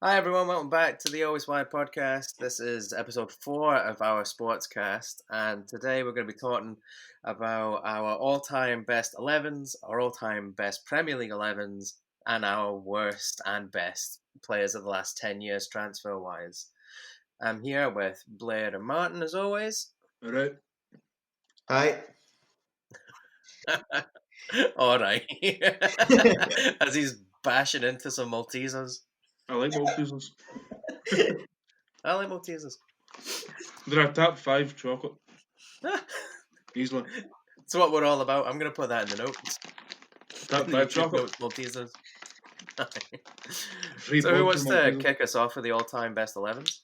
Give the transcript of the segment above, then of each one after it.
Hi everyone, welcome back to the Always Wide podcast. This is episode 4 of our Sportscast, and today we're going to be talking about our all-time best 11s, our all-time best Premier League 11s, and our worst and best players of the last 10 years transfer-wise. I'm here with Blair and Martin, as always. All right. Aye. All right. As he's bashing into some Maltesers. I like Maltesers. I like Maltesers. They're a top 5 chocolate. Easily. It's what we're all about. I'm going to put that in the notes. Top 5 chocolate. Maltesers. Free So who pod wants for to Maltesers. kick us off with the all-time best 11s?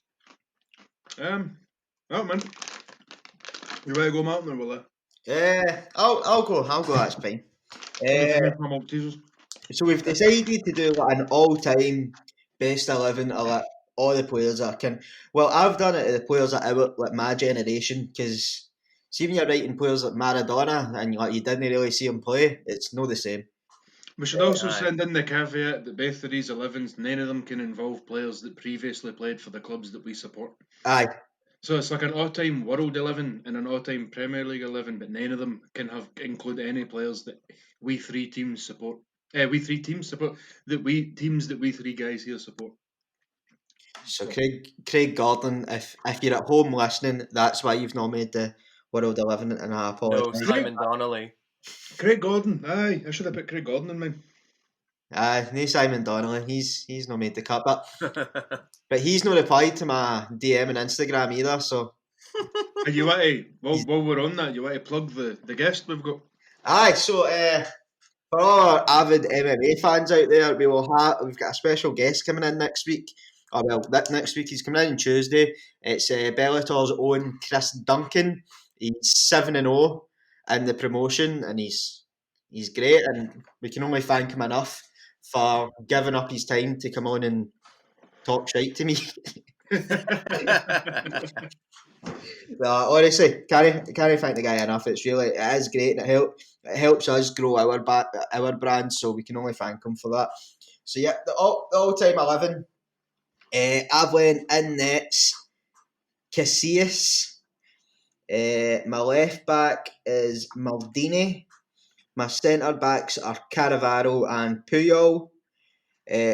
Oh man. You ready to go, Martin, or will I? I'll go. That's fine. For Maltesers. So we've decided to do like an all-time best 11 of like all the players that I can. Well, I've done it to the players that I like my generation, because see when you're writing players like Maradona and like you didn't really see him play, it's not the same. We should also Aye. send in the caveat that both of these 11s, none of them can involve players that previously played for the clubs that we support. Aye. So it's like an all-time World 11 and an all-time Premier League 11, but none of them can include any players that we three teams support. That we three guys here support. So Craig Gordon, if you're at home listening, that's why you've not made the World 11, and I No, apologise. Simon Donnelly. Craig Gordon, aye, I should have put Craig Gordon in mine. No Simon Donnelly, he's not made the cut, but he's not replied to my DM on Instagram either, so... And you want to, while we're on that, you want to plug the guest we've got? Aye, so for all our avid MMA fans out there, we've got a special guest coming in next week. Next week he's coming in on Tuesday. It's Bellator's own Chris Duncan. He's 7-0 in the promotion, and he's great, and we can only thank him enough for giving up his time to come on and talk shite to me. Honestly, can't thank the guy enough. It is great, and it helps us grow our brand, so we can only thank him for that. So yeah, the all-time 11. I've went in nets Casillas. My left back is Maldini. My centre backs are Cannavaro and Puyol.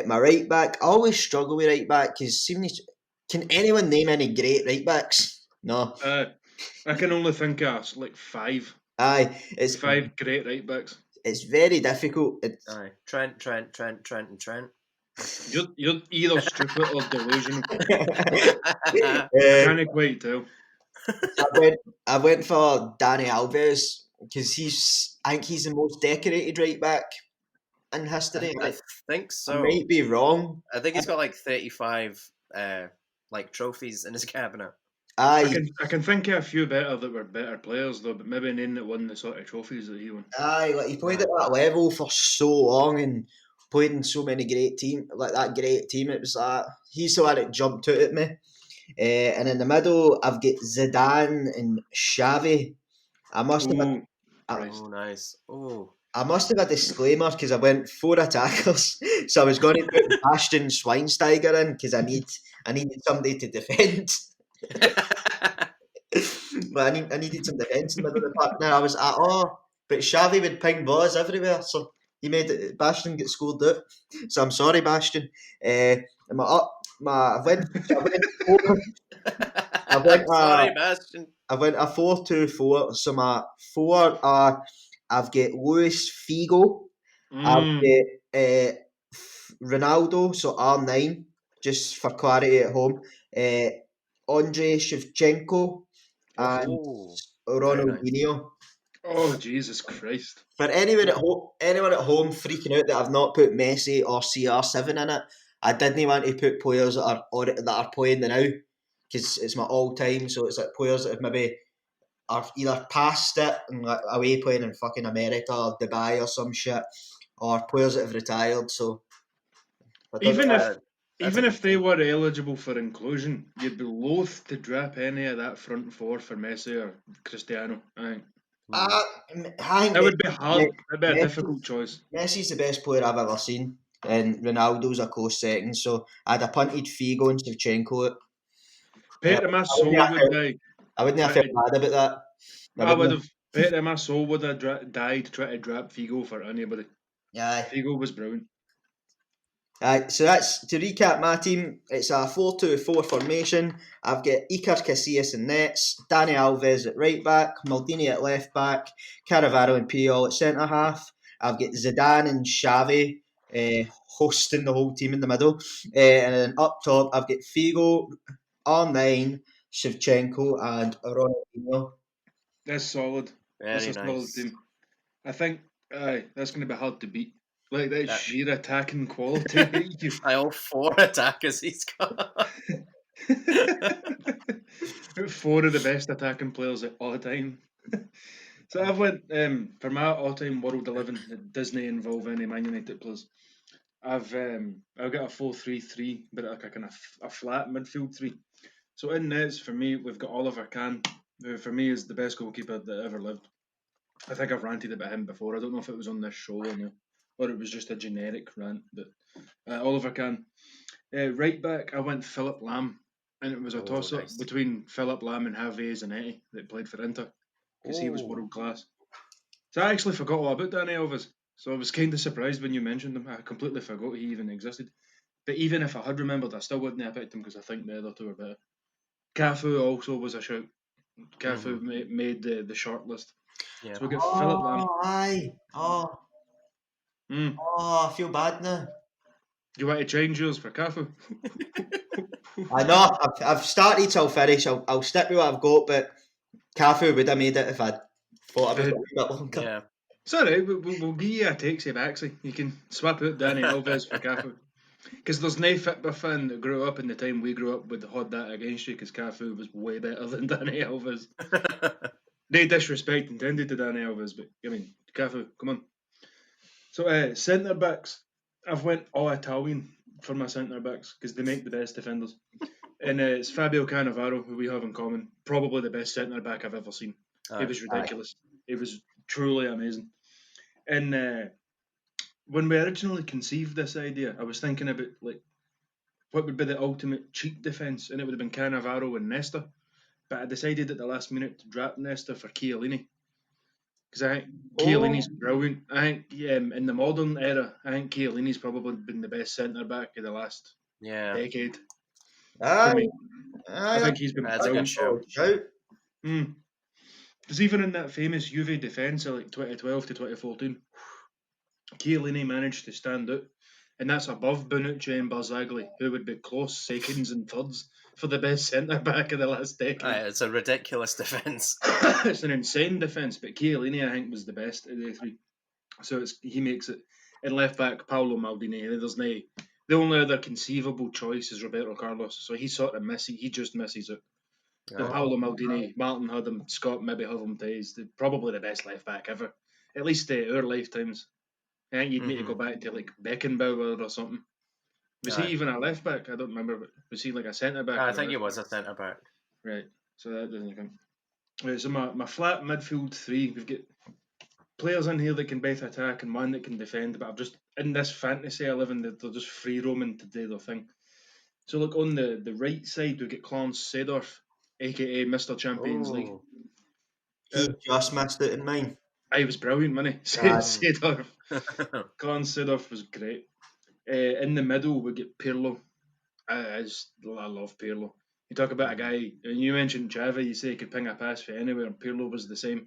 My right back, I always struggle with right back because can anyone name any great right backs? No. I can only think of like 5. Aye, it's 5 great right backs. It's very difficult. Aye. Trent, and Trent. You're either stupid or delusional. I I can't quite tell. went for Danny Alves because I think he's the most decorated right back in history. I think so. I might be wrong. I think he's got like 35 like trophies in his cabinet. Aye, I can think of a few that were better players though, but maybe none that won the sort of trophies that he won. aye, like he played at that level for so long and played in so many great teams, like that great team. It was he's the one that jumped out at me. And in the middle, I've got Zidane and Xavi. I must have. Oh, nice. Oh. I must have a disclaimer because I went 4 attackers, so I was going to put Bastian Schweinsteiger in because I needed somebody to defend. But I needed some defence in the middle of the park. Now I was but Xavi would ping balls everywhere, so he made it. Bastian get scored out. So I'm sorry, Bastian. I went Sorry, Bastian. I went a 4-2-4. So my 4 are. I've got Luis Figo. I've got Ronaldo, so R9, just for clarity at home. Andrei Shevchenko and Ronaldinho. Nice. Oh, Jesus Christ. For anyone at home freaking out that I've not put Messi or CR7 in it, I didn't want to put players that are playing now because it's my all-time, so it's like players that have maybe are either past it and like away playing in fucking America or Dubai or some shit, or players that have retired. So even if they were eligible for inclusion, you'd be loath to drop any of that front 4 for Messi or Cristiano. I think. It would be hard. It'd be a difficult choice. Messi's the best player I've ever seen. and Ronaldo's a close second. So I'd have punted Figo and Shevchenko. Part of my soul would die. I wouldn't have felt bad about that. I would have. Part of my soul would have died trying to drop Figo for anybody. Yeah. Figo was brilliant. So that's to recap my team. It's a 4-2-4 formation. I've got Iker Casillas in nets, Dani Alves at right back, Maldini at left back, Cannavaro and Puyol at centre half. I've got Zidane and Xavi hosting the whole team in the middle, and then up top I've got Figo, R9, Shevchenko, and Ronaldinho. That's solid. That's a solid nice team. I think that's going to be hard to beat. Like that sheer attacking quality. all 4 attackers he's got. 4 of the best attacking players at all time. So I've went for my all-time World 11 that Disney involve any Man United players. I've got a 4-3-3, but like a kind of a flat midfield 3. So in nets for me, we've got Oliver Kahn, who for me is the best goalkeeper that ever lived. I think I've ranted about him before. I don't know if it was on this show or not, or it was just a generic rant. But Oliver Kahn. Right back, I went Philip Lahm, and it was a toss-up between Philip Lahm and Javier Zanetti that played for Inter, because he was world class. So I actually forgot all about Dani Alves, so I was kind of surprised when you mentioned him. I completely forgot he even existed. But even if I had remembered, I still wouldn't have picked him because I think the other two are better. Cafu also was a shout. Cafu made the short list. Yeah. So we get Philip Lahm. Aye. I feel bad now. You want to change yours for Cafu? I know. I've started till finish. I'll stick with what I've got, but Cafu would have made it if I'd thought about it a bit longer. Yeah. Sorry, we'll give you a takesy-backsy. You can swap out Dani Alves for Cafu. Because there's no football fan that grew up in the time we grew up would hold that against you, because Cafu was way better than Dani Alves. No disrespect intended to Dani Alves, but I mean, Cafu, come on. So centre backs, I've went all Italian for my centre backs because they make the best defenders, and it's Fabio Cannavaro, who we have in common, probably the best centre back I've ever seen. It was ridiculous. It was truly amazing. And when we originally conceived this idea, I was thinking about like what would be the ultimate cheat defence, and it would have been Cannavaro and Nesta. But I decided at the last minute to drop Nesta for Chiellini, because I think Chiellini's brilliant. I think in the modern era, I think Chiellini's probably been the best centre back of the last decade. For me, I think he's been brilliant. Because even in that famous Juve defence of like 2012 to 2014, Chiellini managed to stand out, and that's above Bonucci and Barzagli, who would be close seconds and thirds for the best centre back of the last decade. It's a ridiculous defence. It's an insane defence, but Chiellini I think was the best of the 3. So he makes it. And left back Paolo Maldini. The only other conceivable choice is Roberto Carlos. So he just misses it. But Paolo Maldini, Martin had him, Scott maybe have him too. He's probably the best left back ever, at least our lifetimes. I think you'd need to go back to like Beckenbauer or something. Was he even a left back? I don't remember. But was he like a centre back? I think he was a centre back. Right. So that doesn't count. Right, so my flat midfield 3, we've got players in here that can both attack and one that can defend. But I'm just in this fantasy 11 that they're just free roaming to do their thing. So look, on the right side we get Clarence Seedorf, aka Mr. Champions League. He just missed it in mine. I was brilliant, wasn't he? Seedorf. Clarence Seedorf was great. In the middle, we get Pirlo. I love Pirlo. You talk about a guy, and you mentioned Xavi, you say he could ping a pass for anywhere, and Pirlo was the same.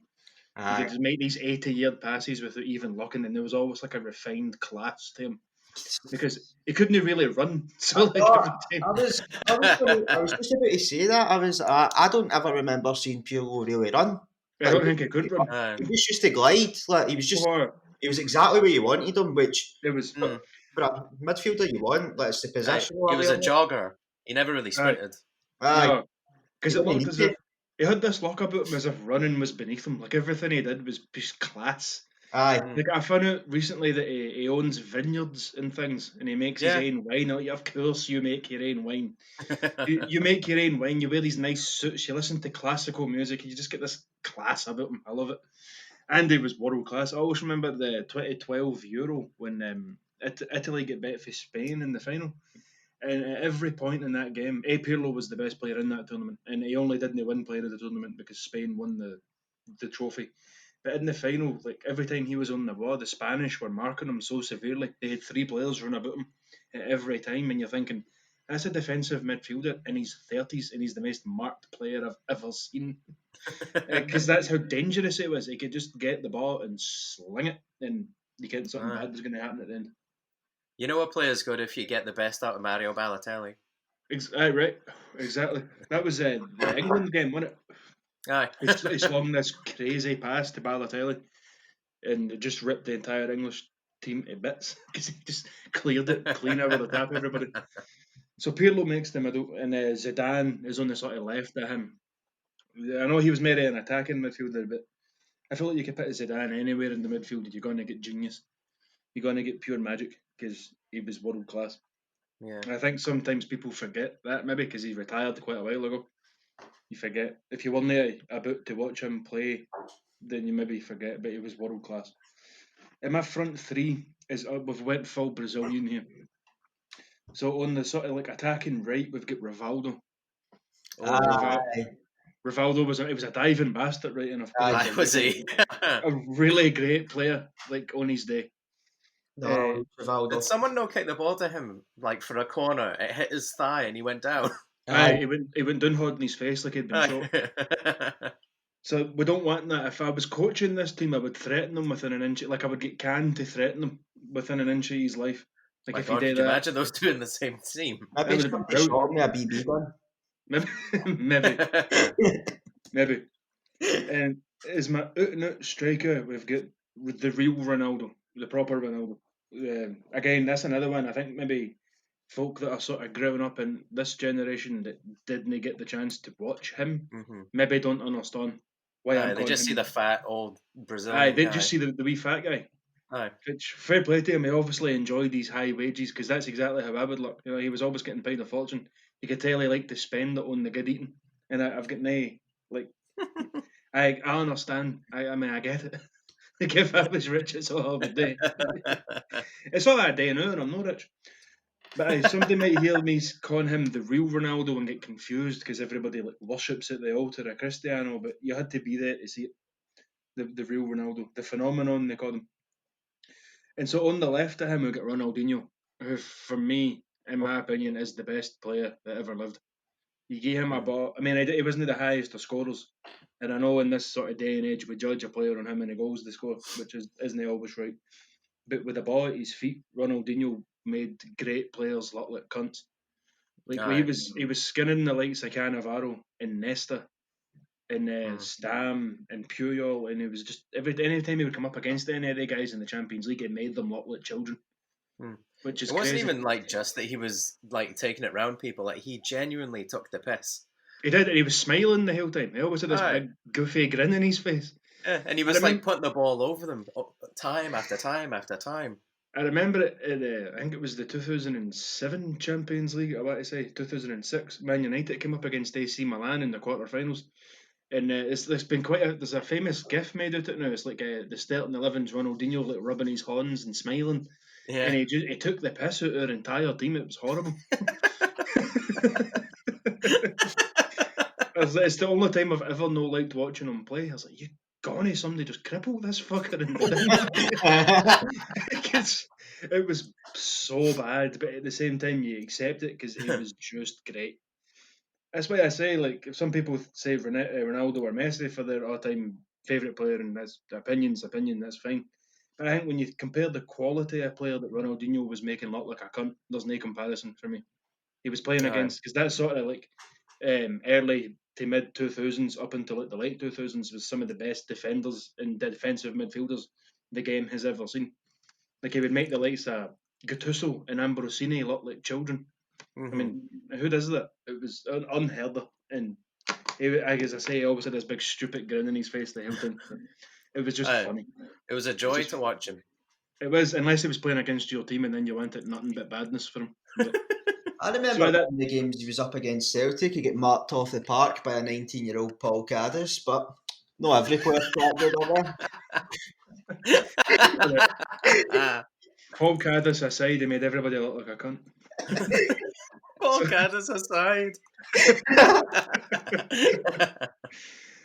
He could just make these 80-yard passes without even looking, and there was always like a refined class to him. Because he couldn't really run. So like every time. I was just about to say that. I don't ever remember seeing Pirlo really run. I don't think he could run. He was just a glide. Like he was exactly where you wanted him, which it was. For a midfielder you want, like it's the position. He was a jogger. He never really sprinted. Because it looked as if he had this look about him as if running was beneath him. Like everything he did was just class. Like I found out recently that he owns vineyards and things, and he makes his own wine. Of course, you make your own wine. you make your own wine. You wear these nice suits. You listen to classical music. And you just get this class about him. I love it. And he was world class. I always remember the 2012 Euro when Italy get bet for Spain in the final. And at every point in that game, Pirlo was the best player in that tournament, and he only didn't win player of the tournament because Spain won the trophy. But in the final, like every time he was on the ball, the Spanish were marking him so severely. They had 3 players run about him at every time, and you're thinking, that's a defensive midfielder in his 30s, and he's the most marked player I've ever seen. Because that's how dangerous it was. He could just get the ball and sling it, and you get something bad was going to happen at the end. You know what player's good if you get the best out of Mario Balotelli? Right, exactly. That was the England game, wasn't it? Aye. He swung this crazy pass to Balotelli, and it just ripped the entire English team to bits because he just cleared it clean over the top of everybody. So Pirlo makes the middle, and Zidane is on the sort of left of him. I know he was maybe an attacking midfielder, but I feel like you could put Zidane anywhere in the midfield and you're going to get genius. You're going to get pure magic because he was world class. Yeah. I think sometimes people forget that, maybe because he retired quite a while ago. You forget. If you weren't there about to watch him play, then you maybe forget, but he was world class. And my front 3 is, we've went full Brazilian here. So on the sort of like attacking right, we've got Rivaldo. Rivaldo was a diving bastard, right? And Was he? A really great player, like on his day. No, Rivaldo. Did someone no kick the ball to him, like for a corner? It hit his thigh and he went down. He went down holding his face like he'd been shot. So we don't want that. If I was coaching this team, I would threaten them within an inch. Like I would get Can to threaten them within an inch of his life. Like if God, he did could you that, imagine those two in the same team? Maybe it's somebody shot me a BB gun. Maybe. And as my out-and-out striker, we've got the real Ronaldo, the proper Ronaldo. Again, that's another one. I think maybe folk that are sort of growing up in this generation that didn't get the chance to watch him, maybe don't understand why they just see the fat old Brazilian guy. They guy. just see the wee fat guy. Which, fair play to him, he obviously enjoyed these high wages because that's exactly how I would look. You know, he was always getting paid a fortune. You could tell he liked to spend it on the good eating, and I've got no like. I understand. I mean, I get it. Like if I was rich, it's all I would do. It's all I do now, and I'm not rich. But somebody might hear me calling him the real Ronaldo and get confused because everybody like worships at the altar of Cristiano, but you had to be there to see it. The real Ronaldo, the phenomenon they call him. And so on the left of him, we got Ronaldinho, who, for me, in my opinion, is the best player that ever lived. You gave him a ball. I mean, he wasn't the highest of scorers, and I know in this sort of day and age we judge a player on how many goals they score, which isn't always right. But with the ball at his feet, Ronaldinho made great players look like cunts. Like he was skinning the likes of Cannavaro and Nesta and Stam and Puyol, and it was just any time he would come up against any of the guys in the Champions League, it made them look like children. Which is it wasn't crazy. even like just that he was like taking it round people. Like he genuinely took the piss. He did, and he was smiling the whole time. He always had this big goofy grin in his face. Yeah, and he was like putting the ball over them time after time after time. I remember it. I think it was the 2007 Champions League. I want to say 2006. Man United came up against AC Milan in the quarterfinals. And there's been there's a famous GIF made out of it now. It's like the starting 11's Ronaldinho like rubbing his horns and smiling. Yeah. And he took the piss out of our entire team. It was horrible. It's the only time I've ever not liked watching him play. I was like, you gone, somebody just crippled this fucker. It was so bad, but at the same time you accept it because he was just great. That's why I say, like, if some people say Ronaldo or Messi for their all-time favourite player, and that's opinion, that's fine. But I think when you compare the quality of player that Ronaldinho was making look like a cunt, there's no comparison for me. He was playing against, because that's sort of like early to mid 2000s up until like the late 2000s was some of the best defenders and defensive midfielders the game has ever seen. Like he would make the likes of Gattuso and Ambrosini look like children. I mean, who does that? It was unheard of. And as I say, he always had this big stupid grin in his face the whole time. It was just funny. It was a joy to watch him. It was, unless he was playing against your team and then you wanted nothing but badness for him. But, I remember in the games he was up against Celtic, he got marked off the park by a 19-year-old Paul Caddis, but no every player that good over. Paul Caddis aside, he made everybody look like a cunt. Paul Caddis aside.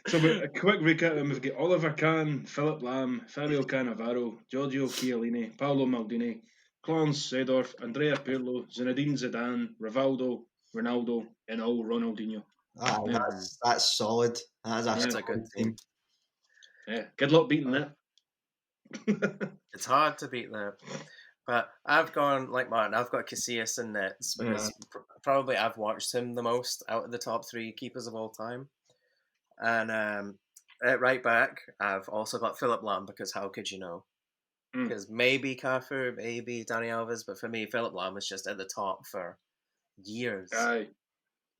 So a quick recap, we've got Oliver Kahn, Philip Lam, Fabio Cannavaro, Giorgio Chiellini, Paolo Maldini, Clarence Seedorf, Andrea Pirlo, Zinedine Zidane, Rivaldo, Ronaldo, and all Ronaldinho. Yeah. That's solid. That's That's a good team. Yeah, good luck beating that. It's hard to beat that. But I've gone like Martin. I've got Casillas in nets because probably I've watched him the most out of the top 3 keepers of all time. And at right back, I've also got Philip Lam because how could you know? Because maybe Cafu, maybe Dani Alves, but for me, Philip Lam was just at the top for years. Aye.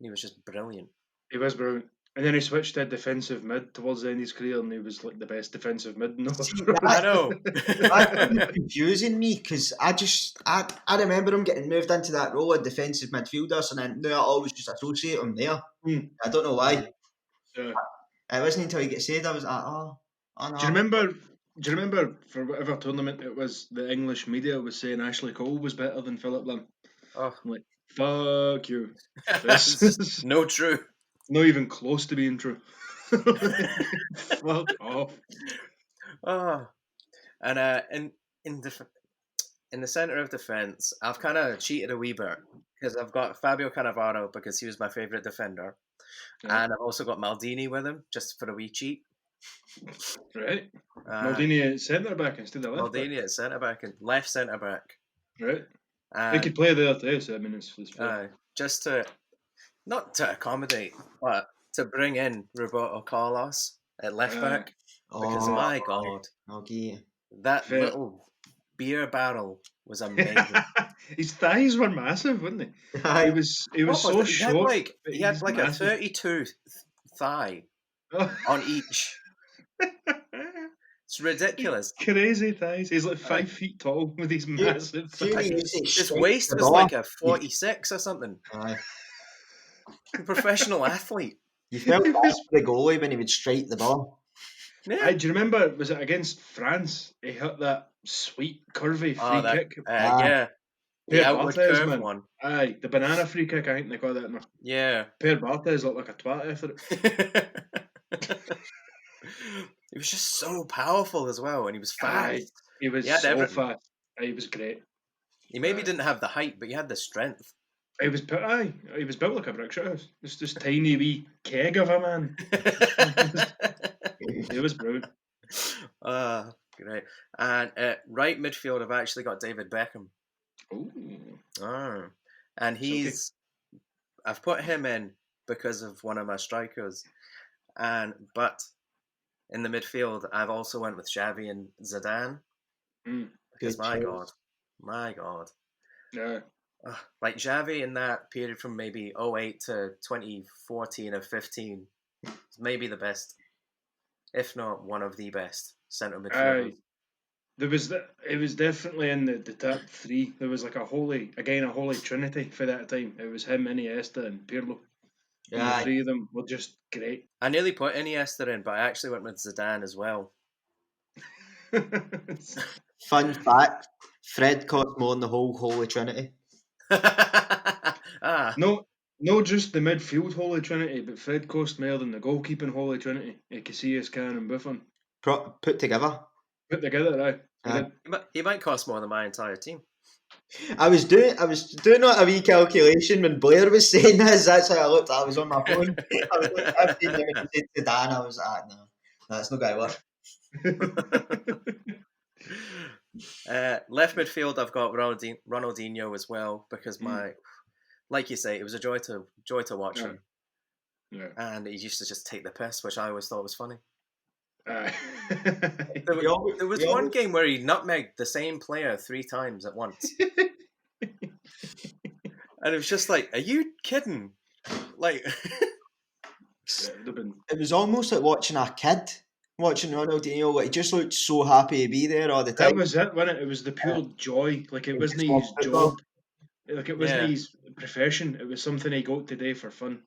He was just brilliant. He was brilliant. And then he switched to defensive mid towards the end of his career, and he was like the best defensive mid in the I know. That's confusing me because I remember him getting moved into that role of defensive midfielders, and then now I always just associate him there. I don't know why. Yeah. It wasn't until he gets said I was like, oh no. Do you remember for whatever tournament it was, the English media was saying Ashley Cole was better than Philip Lam? Oh, I'm like, fuck you. This is no true. Not even close to being true. Fuck off. Oh, and in the centre of defence, I've kind of cheated a wee bit because I've got Fabio Cannavaro because he was my favourite defender, and I've also got Maldini with him just for a wee cheat. Right. Maldini at centre back instead of left. Maldini at centre back and left centre back. Right. He could play there too, so I mean it's just to not to accommodate, but to bring in Roberto Carlos at left back because my God, that little beer barrel was amazing. His thighs were massive, weren't they? He was so short. He had like a 32 thigh on each. It's ridiculous. Crazy thighs. He's like 5 feet tall with these massive thighs. His waist was like a 46 or something. A professional athlete. You felt bad for the goalie when he would strike the ball. Yeah. Do you remember, was it against France? He hit that sweet curvy free kick. Yeah. The outward curve one. Aye, the banana free kick, I think they call that now. Yeah. Per Barthez looked like a twat after it. He was just so powerful as well, and he was fast. He was so fast. He was great. He maybe didn't have the height, but he had the strength. He was built like a brick house. It's just tiny wee keg of a man. He was brilliant. Great. And at right midfield, I've actually got David Beckham. Ooh. And I've put him in because of one of my strikers. But in the midfield, I've also went with Xavi and Zidane. Because my God. Yeah. Like Xavi in that period from maybe 08 to 2014 or 15 is maybe the best, if not one of the best centre midfielders. It was definitely in the top 3. There was like a holy trinity for that time. It was him, Iniesta, and Pirlo. And the 3 of them were just great. I nearly put Iniesta in, but I actually went with Zidane as well. Fun fact: Fred cost more than the whole holy trinity. No, just the midfield holy trinity, but Fred cost more than the goalkeeping holy trinity. Casillas, Kahn, and Buffon. Put together. Aye. He might cost more than my entire team. I was doing a wee calculation when Blair was saying this. That's how I looked. I was on my phone. I was like, I've seen him and he said Zidane. I was like, no, that's not going to work. Left midfield, I've got Ronaldinho as well because like you say, it was a joy to watch him. Yeah. And he used to just take the piss, which I always thought was funny. There was one game where he nutmegged the same player 3 times at once. And it was just like, are you kidding? Like, it was almost like watching a kid watching Ronaldinho. Like, he just looked so happy to be there all the time. That was it, wasn't it? It was the pure joy. Like, it wasn't his job. Like, it wasn't his profession. It was something he got to do for fun.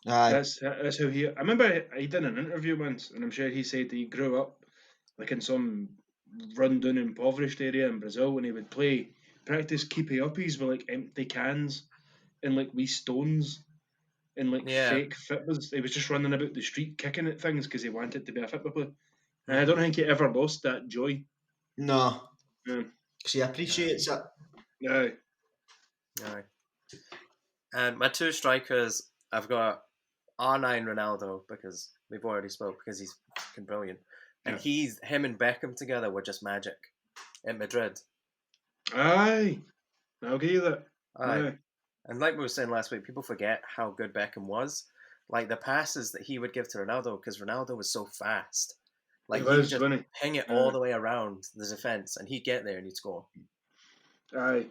That's how I remember he did an interview once, and I'm sure he said he grew up like in some run-down, impoverished area in Brazil, and he would practice keepy-uppies with like empty cans and like wee stones and like Yeah. fake fitbas. He was just running about the street kicking at things because he wanted to be a Fitbit player. And I Mhm. don't think he ever lost that joy. No, Yeah. because he appreciates it. Yeah. Aye. And my two strikers, I've got R9 Ronaldo, because we've already spoke, because he's fucking brilliant. And him and Beckham together were just magic in Madrid. Aye. I'll give you that. Aye. Aye. And like we were saying last week, people forget how good Beckham was. Like the passes that he would give to Ronaldo, because Ronaldo was so fast. Like he would just ping it all the way around the defence, and he'd get there and he'd score. Aye.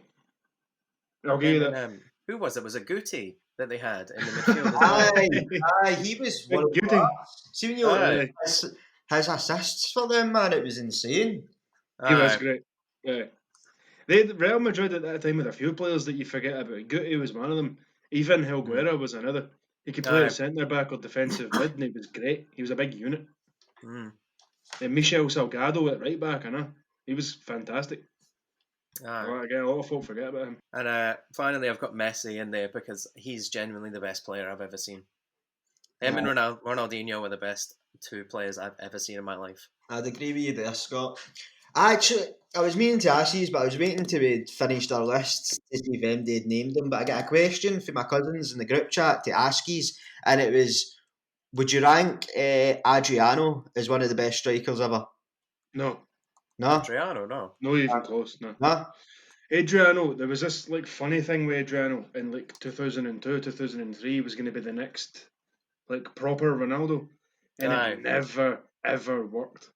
I'll give you that. Who was it? Was it Guti that they had in the midfield as well? Aye, he was one of the Guti. See when you look at his assists for them, man, it was insane. He was great. Yeah. Real Madrid at that time had a few players that you forget about. Guti was one of them. Even Higuera was another. He could play at centre back or defensive mid, and he was great. He was a big unit. And Michel Salgado at right back, I know. He was fantastic. Again, a lot of folk forget about him. And finally, I've got Messi in there because he's genuinely the best player I've ever seen. Him and Ronaldinho were the best two players I've ever seen in my life. I'd agree with you there, Scott. Actually, I was meaning to ask you, but I was waiting till we'd finished our lists to see if MD had named them. But I got a question from my cousins in the group chat to ask you, and it was, would you rank Adriano as one of the best strikers ever? No. No? Adriano, no. Not even close, no. No? Adriano, there was this like funny thing with Adriano in like 2002, 2003 was going to be the next like proper Ronaldo, and it never ever worked.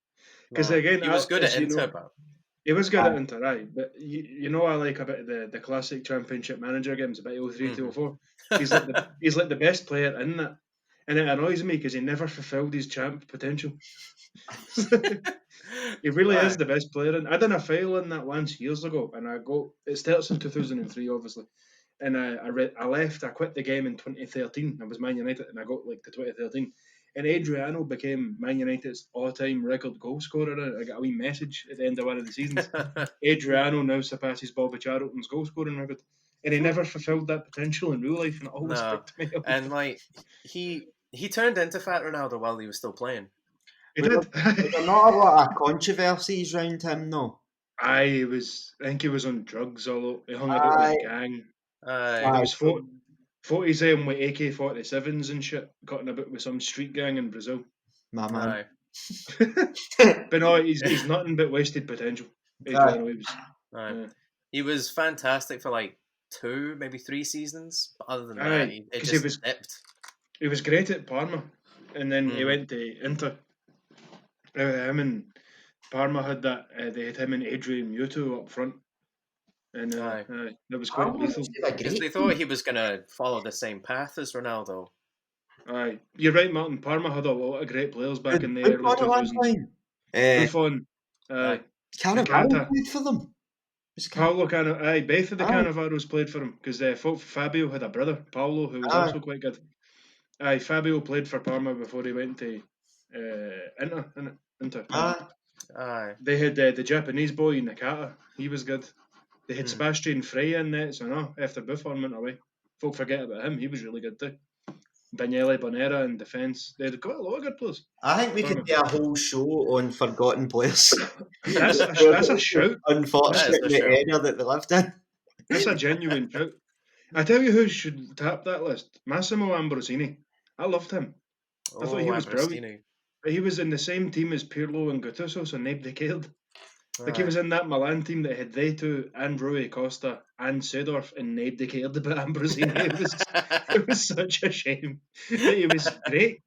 Because again, he was good at Inter, but he was good at Inter, right? But you know, I like about the classic Championship Manager games, about 03 to 04. He's like the best player in that, and it annoys me because he never fulfilled his champ potential. He really is the best player. And I done a file in that once years ago, and it starts in 2003, obviously. And I quit the game in 2013. I was Man United, and I got like to 2013. And Adriano became Man United's all-time record goal scorer. I got a wee message at the end of one of the seasons. Adriano now surpasses Bobby Charlton's goal scoring record. And he never fulfilled that potential in real life, and it always freaked me out. And like he turned into Fat Ronaldo while he was still playing. He did. There's not a lot of controversies around him, though. I think he was on drugs, although he hung about with a gang. He was 40s with AK-47s and shit, cutting about with some street gang in Brazil. My man. But no, he's nothing but wasted potential. He was fantastic for like 2, maybe 3 seasons. But other than that, it just dipped. He was great at Parma, and then he went to Inter. Him and Parma had that. They had him and Adrian Mutu up front, and that was quite lethal. Because they thought he was going to follow the same path as Ronaldo. Aye, you're right, Martin. Parma had a lot of great players back in the early 2000s. Buffon, Cannavaro played for them. Paulo Cannavaro, both of the Cannavaros played for him because Fabio had a brother, Paulo, who was also quite good. Fabio played for Parma before he went to Inter. They had the Japanese boy Nakata. He was good. They had Sebastian Frey in there, so no, after Buffon went away. Folk forget about him. He was really good too. Daniele Bonera in defence. They had got a lot of good players. I think we could do a whole show on forgotten players. That's a shout. Unfortunately, the area that they lived in. That's a genuine shout. I tell you who should tap that list. Massimo Ambrosini. I loved him. I thought he was brilliant. He was in the same team as Pirlo and Gattuso, so nobody cared. Like he was in that Milan team that had they two and Rui Costa and Seedorf, and nobody cared about Ambrosini. It was such a shame. He was great.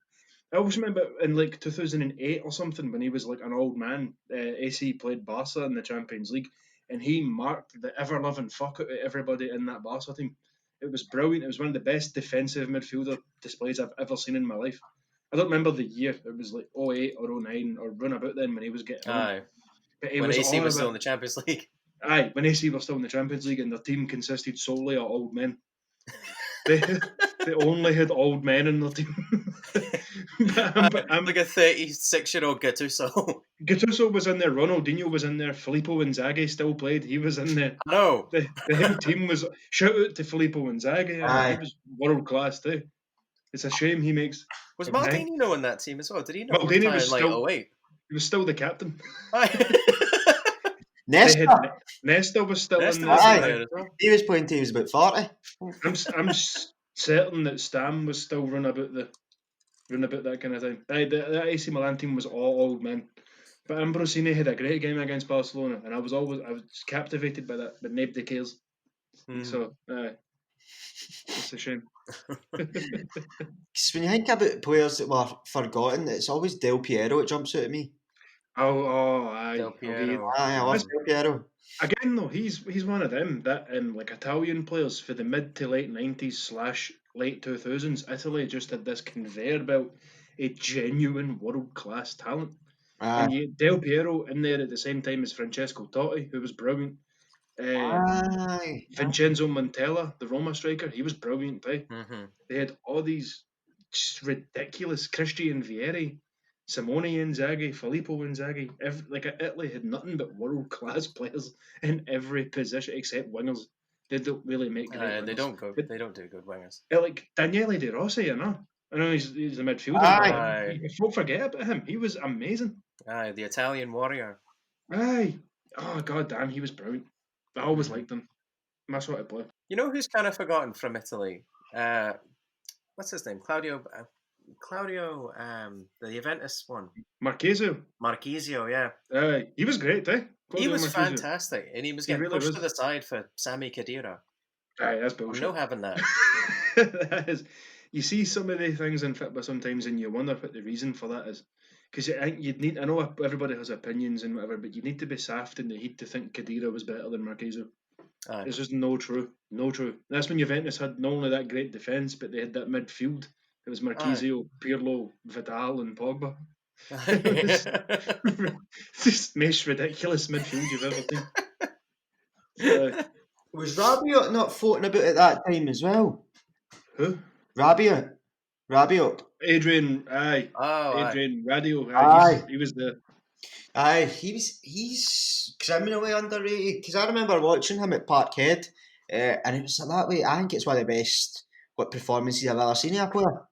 I always remember in like 2008 or something when he was like an old man. AC played Barca in the Champions League, and he marked the ever-loving fuck out of everybody in that Barca team. It was brilliant. It was one of the best defensive midfielder displays I've ever seen in my life. I don't remember the year. It was like 08 or 09 or run about then when he was getting on. When AC was still in the Champions League. When AC were still in the Champions League and their team consisted solely of old men. They only had old men in their team. I'm like a 36-year-old Gattuso. Gattuso was in there, Ronaldinho was in there, Filippo Inzaghi still played. He was in there. No. The whole team was. Shout out to Filippo Inzaghi. Aye. He was world class too. It's a shame he makes. Was Aye. Maldini in that team as well? Did he not Maldini retire was in like still- 08? He was still the captain. Nesta, They had Nesta was still Nesta in was there. in Aye. there as well. he was playing till he was about 40. I'm certain that Stam was still run about that kind of thing. That AC Milan team was all old men, but Ambrosini had a great game against Barcelona, and I was captivated by that, but nobody cares. Hmm. So it's a shame. 'Cause when you think about players that were forgotten, it's always Del Piero that jumps out at me. Aye. Del I'll give Piero. you- Aye, I love Del Piero. Again, though, he's one of them that like Italian players for the mid to late 90s / late 2000s. Italy just had this conveyor belt, a genuine world class talent. Aye. And you Del Piero in there at the same time as Francesco Totti, who was brilliant. Aye. Vincenzo Montella, the Roma striker, he was brilliant too. Mm-hmm. They had all these just ridiculous Christian Vieri, Simone Inzaghi, Filippo Inzaghi. Italy had nothing but world class players in every position except wingers. They don't really make great wingers. They don't go. But, They don't do good wingers. like Daniele De Rossi, I know he's a midfielder. Aye. But don't forget about him. He was amazing. Aye, the Italian warrior. Aye. Oh god damn, he was brilliant. I always liked him. That's what I play. You know who's kind of forgotten from Italy? What's his name? Claudio, the Juventus one. Marchesio. Marchisio, yeah. Aye. He was great, eh? He Claudio was Marchisio. fantastic, and he was He getting really pushed was. to the side for Sami Khedira. Aye, that's I'm bullshit. no having that. That is, you see some of the things in football sometimes, and you wonder what the reason for that is. Because I think you'd need. I know everybody has opinions and whatever, but you need to be soft in the heat to think Khedira was better than Marchesio. Aye. It's just no true. That's when Juventus had not only that great defence, but they had that midfield. It was Marchesio, Pirlo, Vidal, and Pogba. It's the most ridiculous midfield you've ever seen. Was Rabiot not floating about at that time as well? Who? Rabiot. Adrian, aye. Oh, aye. Adrian Radio. Aye. He was the. Aye, he's criminally underrated. Because I remember watching him at Parkhead, and it was that way. I think it's one of the best performances I've ever seen in a player.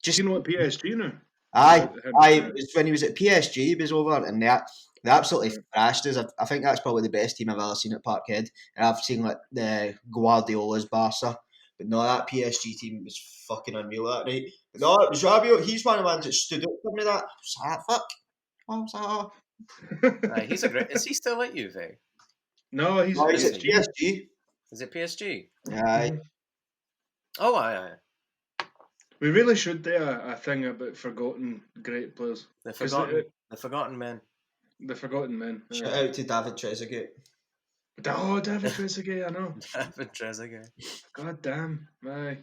Just you know what PSG now? Aye. It was when he was at PSG, he was over, and they absolutely thrashed us. I think that's probably the best team I've ever seen at Parkhead. And I've seen like the Guardiola's Barca, but no, that PSG team was fucking unreal that night. But no, it was Rabiot. He's one of the ones that stood up for me. That was that fuck. What was that? Aye, he's a great. Is he still at Juve? No, he's No, he's at PSG. PSG. Is it PSG? Aye. Oh, aye. We really should do a thing about forgotten great players. The 'Cause forgotten men. The forgotten men. Shout out to David Trezeguet. Oh, David Trezeguet, I know. David Trezeguet. God damn. Aye.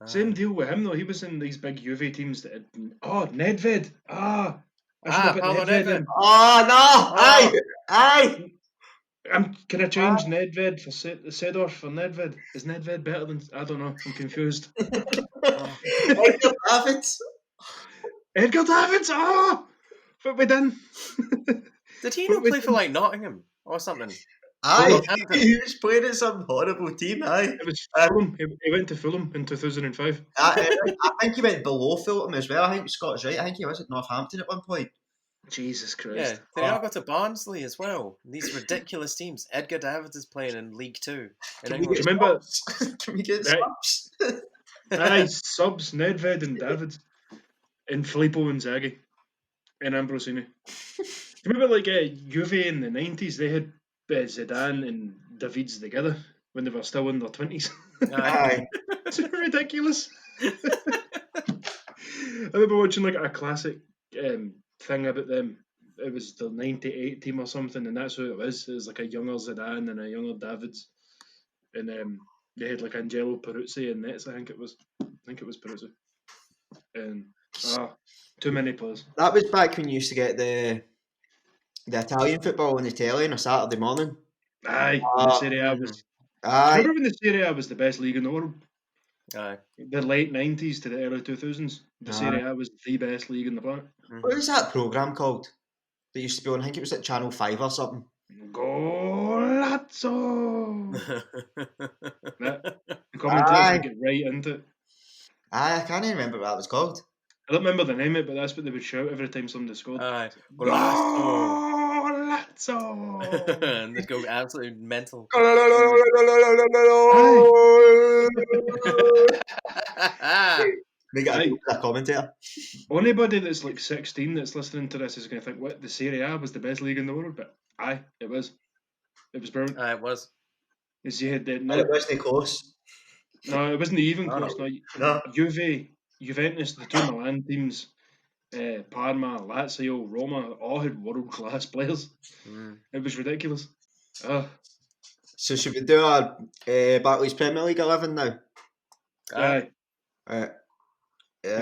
Same deal with him though. He was in these big Juve teams that had. Oh, Nedved. I should have put Paolo Nedved Nedved. in. Oh no! Aye! Can I change Nedved for Seedorf for Nedved? Is Nedved better than? I don't know. I'm confused. Edgar Davids. Edgar Davids. Oh, what we done? Did he not play for like Nottingham or something? Aye, Hampton. he was playing at some horrible team. Aye, It was Fulham. He went to Fulham in 2005. I think he went below Fulham as well. I think Scott's right. I think he was at Northampton at one point. Jesus Christ. Yeah, did he not go to Barnsley as well? These ridiculous teams. Edgar Davids is playing in League Two in Can we England. get Remember- subs? Can we get Right. subs? Aye, subs, Nedved and Davids. And Filippo Inzaghi. And Ambrosini. Do you remember like Juve in the 90s? They had Zidane and Davids together when they were still in their 20s. Aye. It's ridiculous. I remember watching like a classic thing about them. It was the 98 team or something, and that's who it was. It was like a younger Zidane and a younger Davids. And they had like Angelo Peruzzi in nets, I think it was Peruzzi. And too many players. That was back when you used to get the Italian football on the telly on a Saturday morning. Aye, the Serie A was. Aye. Remember when the Serie A was the best league in the world? Aye. The late 90s to the early 2000s. The Serie A was the best league in the planet. What was that programme called? that used to be on, I think it was at Channel 5 or something. Golazzo! The commentators would get right into it. I can't even remember what that was called. I don't remember the name of it, but that's what they would shout every time somebody scored. Golazzo! And they'd go absolutely mental. They got a commentator. Anybody that's like 16 that's listening to this is going to think, what, the Serie A was the best league in the world? But aye, it was. It was brilliant. It was. You had And it wasn't close. No, it wasn't even close. No. Juventus, the two Milan teams, Parma, Lazio, Roma, all had world-class players. It was ridiculous. So should we do our Barclays Premier League 11 now? Aye. Do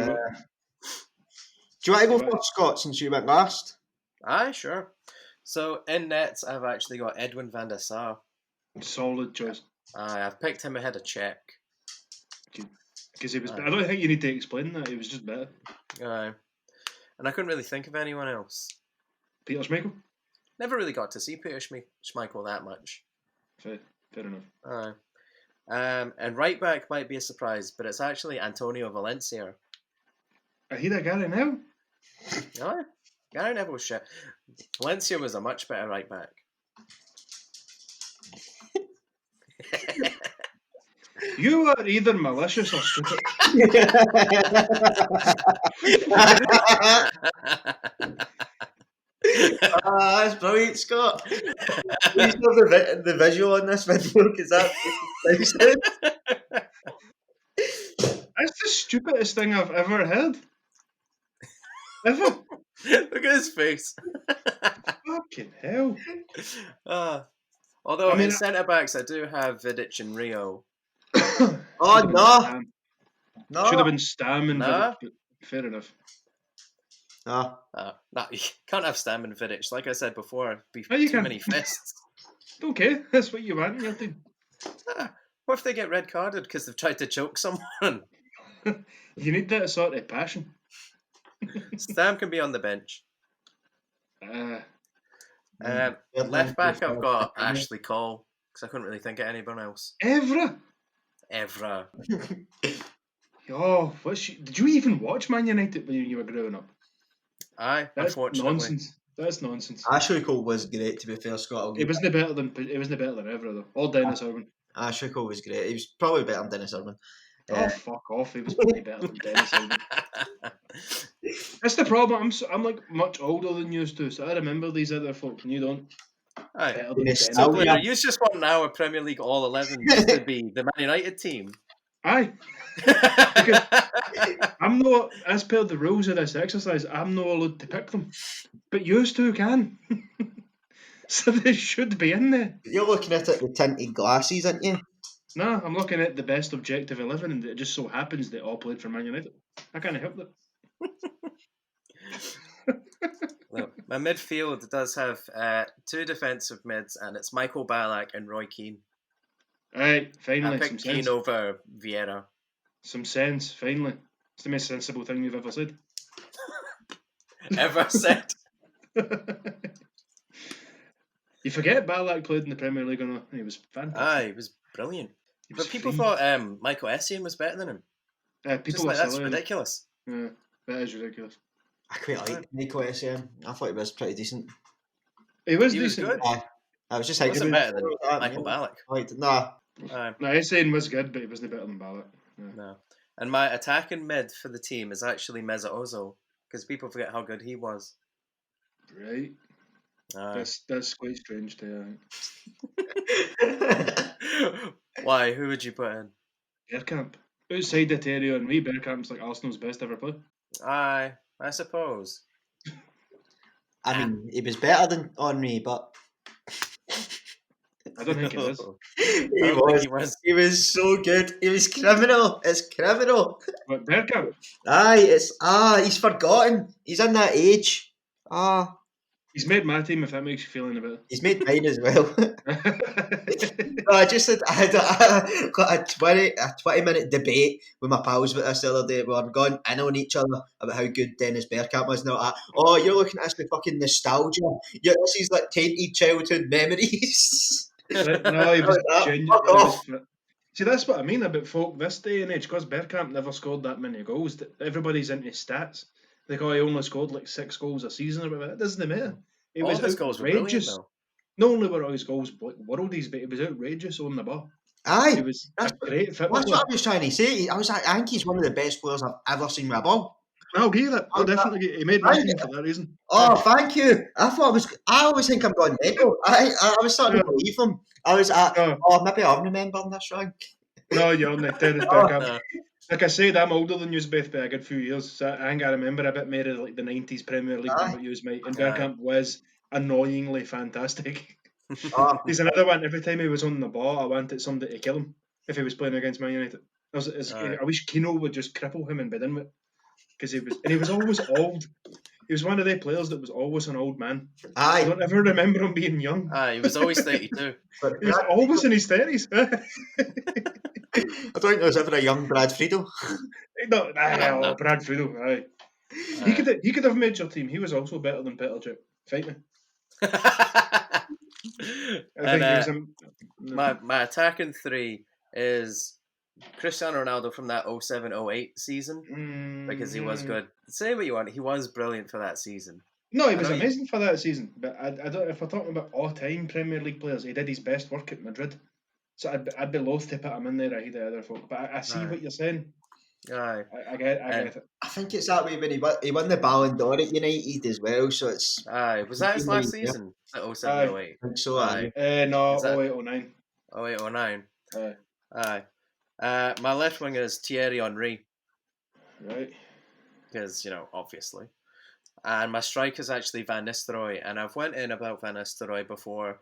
you want to go first, Scott, since you went last? Aye, sure. So in nets, I've actually got Edwin van der Sar. Solid choice. I've picked him ahead of Czech. Because he was. I don't think you need to explain that. He was just better. And I couldn't really think of anyone else. Peter Schmeichel? Never really got to see Peter Schmeichel that much. Fair enough. And right back might be a surprise, but it's actually Antonio Valencia. I hear that Gary now. No, Gary Neville was shit. Valencia was a much better right back. You are either malicious or stupid. That's brilliant, Scott. Please have the visual on this video because that's That's the stupidest thing I've ever heard. Ever. Look at his face. Fucking hell. Although in centre backs, I do have Vidic and Rio. Oh no! Should have been Stam and Vidic, but fair enough. No, you can't have Stam and Vidic. Like I said before, it'd be too many fists. Okay, that's what you want in your team. What if they get red carded because they've tried to choke someone? You need that sort of passion. Stam can be on the bench. Left back, I've got Ashley Cole because I couldn't really think of anyone else. Evra. Oh, did you even watch Man United when you were growing up? Aye, that's unfortunately. Nonsense. That's nonsense. Ashley Cole was great, to be fair, Scott. It wasn't better than Evra though. Or Dennis Irwin. Ashley Cole was great. He was probably better than Dennis Irwin. Oh, fuck off! He was probably better than Dennis Irwin. That's the problem. I'm like much older than you two, so I remember these other folks, and you don't. Aye. So Blair, you just want now a Premier League All 11 to be the Man United team. Aye. Because I'm not, as per the rules of this exercise, I'm not allowed to pick them, but you two can. So they should be in there. You're looking at it with tinted glasses, aren't you? No, I'm looking at the best objective 11, and it just so happens they all played for Man United. I can't help that. Look, my midfield does have two defensive mids, and it's Michael Ballack and Roy Keane. Aye, finally. I picked Keane over Vieira. Some sense, finally. It's the most sensible thing you've ever said. Ever said? You forget Ballack played in the Premier League or not? He was fantastic. Aye, he was brilliant. But people thought Michael Essien was better than him. That's ridiculous. Yeah, that is ridiculous. I quite like Michael Essien. I thought he was pretty decent. He was decent. Good. I was just thinking. He wasn't better than Michael Ballack. Nah. No, Essien was good, but he wasn't better than Ballack. No. And my attacking mid for the team is actually Mesut Ozil, because people forget how good he was. Right. That's quite strange to Why? Who would you put in? Bergkamp. Outside the Terrio and me, Bergkamp's like Arsenal's best ever player. Aye, I suppose. I mean, he was better than Henry, but I don't think he was. He was so good. He was criminal. It's criminal. What, Bergkamp? Aye, he's forgotten. He's in that age. He's made my team, if that makes you feel any better. He's made mine as well. No, I just had got a 20-minute debate with my pals with this the other day. We were going in on each other about how good Dennis Bergkamp was. And all that. Oh, you're looking at this with fucking nostalgia. This is like tainted childhood memories. No, he was Fuck genuine. See, that's what I mean about folk this day and age, because Bergkamp never scored that many goals. Everybody's into stats. They go, he only scored like 6 goals a season or whatever. It doesn't matter. It All was of his goals were brilliant, outrageous. though. Not only were all his goals like worldies, but it was outrageous on the ball. Aye, It was a great football. that's what I was trying to say. I think he's one of the best players I've ever seen with a ball. I'll give you that. I'll definitely give you. He made my team for that reason. Oh, thank you. I always think I'm going mental. I was starting to believe him. I was maybe I'm remembering this wrong. No, you're not. Dennis Bergkamp. Like I said, I'm older than you both by a good few years. So I think I remember a bit more of like the 90s Premier League than what you might. And Bergkamp was annoyingly fantastic. He's another one. Every time he was on the ball, I wanted somebody to kill him if he was playing against Man United. I wish Keno would just cripple him and begin with, because he was always old. He was one of the players that was always an old man. I don't ever remember him being young. He was always 32. He was always in his 30s. I don't think there was ever a young Brad Friedel. No, Brad Friedel. Aye. He could have made your team. He was also better than Petr Cech. Fight me. My attacking three is Cristiano Ronaldo from that 07-08 season, because he was good. Say what you want, he was brilliant for that season. No, he was amazing for that season. But I don't. If we're talking about all-time Premier League players, he did his best work at Madrid. So I'd be loath to put him in there ahead of other folk. But I see what you're saying. Aye. I get it. I think it's that way when he won the Ballon d'Or at United as well. So it's. Aye. Was that his last season? At 07-08? I think so. No, 08-09. 08-09. Aye. My left winger is Thierry Henry. Right. Because, obviously. And my striker is actually Van Nistelrooy. And I've went in about Van Nistelrooy before.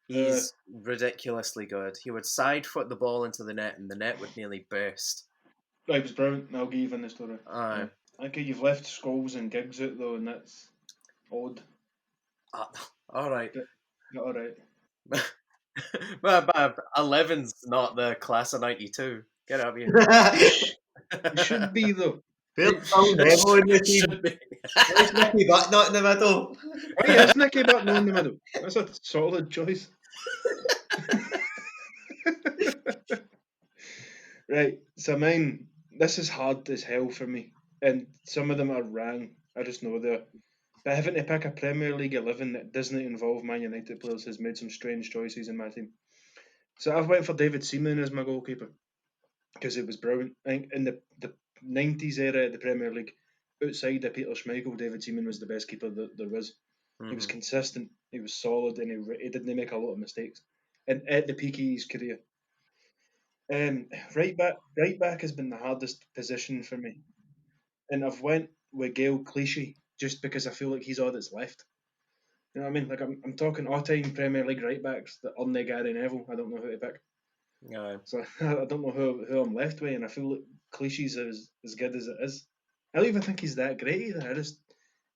He's ridiculously good. He would side foot the ball into the net, and the net would nearly burst. Right, it was brilliant. I'll give you Van Nistelrooy. Aye. Okay, you've left Scholes and Giggs out though, and that's odd. All right. All right. But 11's not the class of 92. Get out of here. It should be though. There's Nicky Bucknott in the middle. Oh yes, Nicky Bucknott in the middle. That's a solid choice. Right, so mine. This is hard as hell for me, and some of them are wrong. I just know they're. But having to pick a Premier League 11 that doesn't involve Man United players has made some strange choices in my team. So I've went for David Seaman as my goalkeeper because it was brilliant. I think in the 90s era of the Premier League, outside of Peter Schmeichel, David Seaman was the best keeper that there was. Mm-hmm. He was consistent, he was solid, and he didn't make a lot of mistakes. And at the peak of his career. Right back has been the hardest position for me. And I've went with Gael Clichy just because I feel like he's all that's left. You know what I mean? Like I'm talking all-time Premier League right backs that aren't Gary Neville. I don't know who to pick. No. So I don't know who I'm left with, and I feel like Clichy's as good as it is. I don't even think he's that great either. I just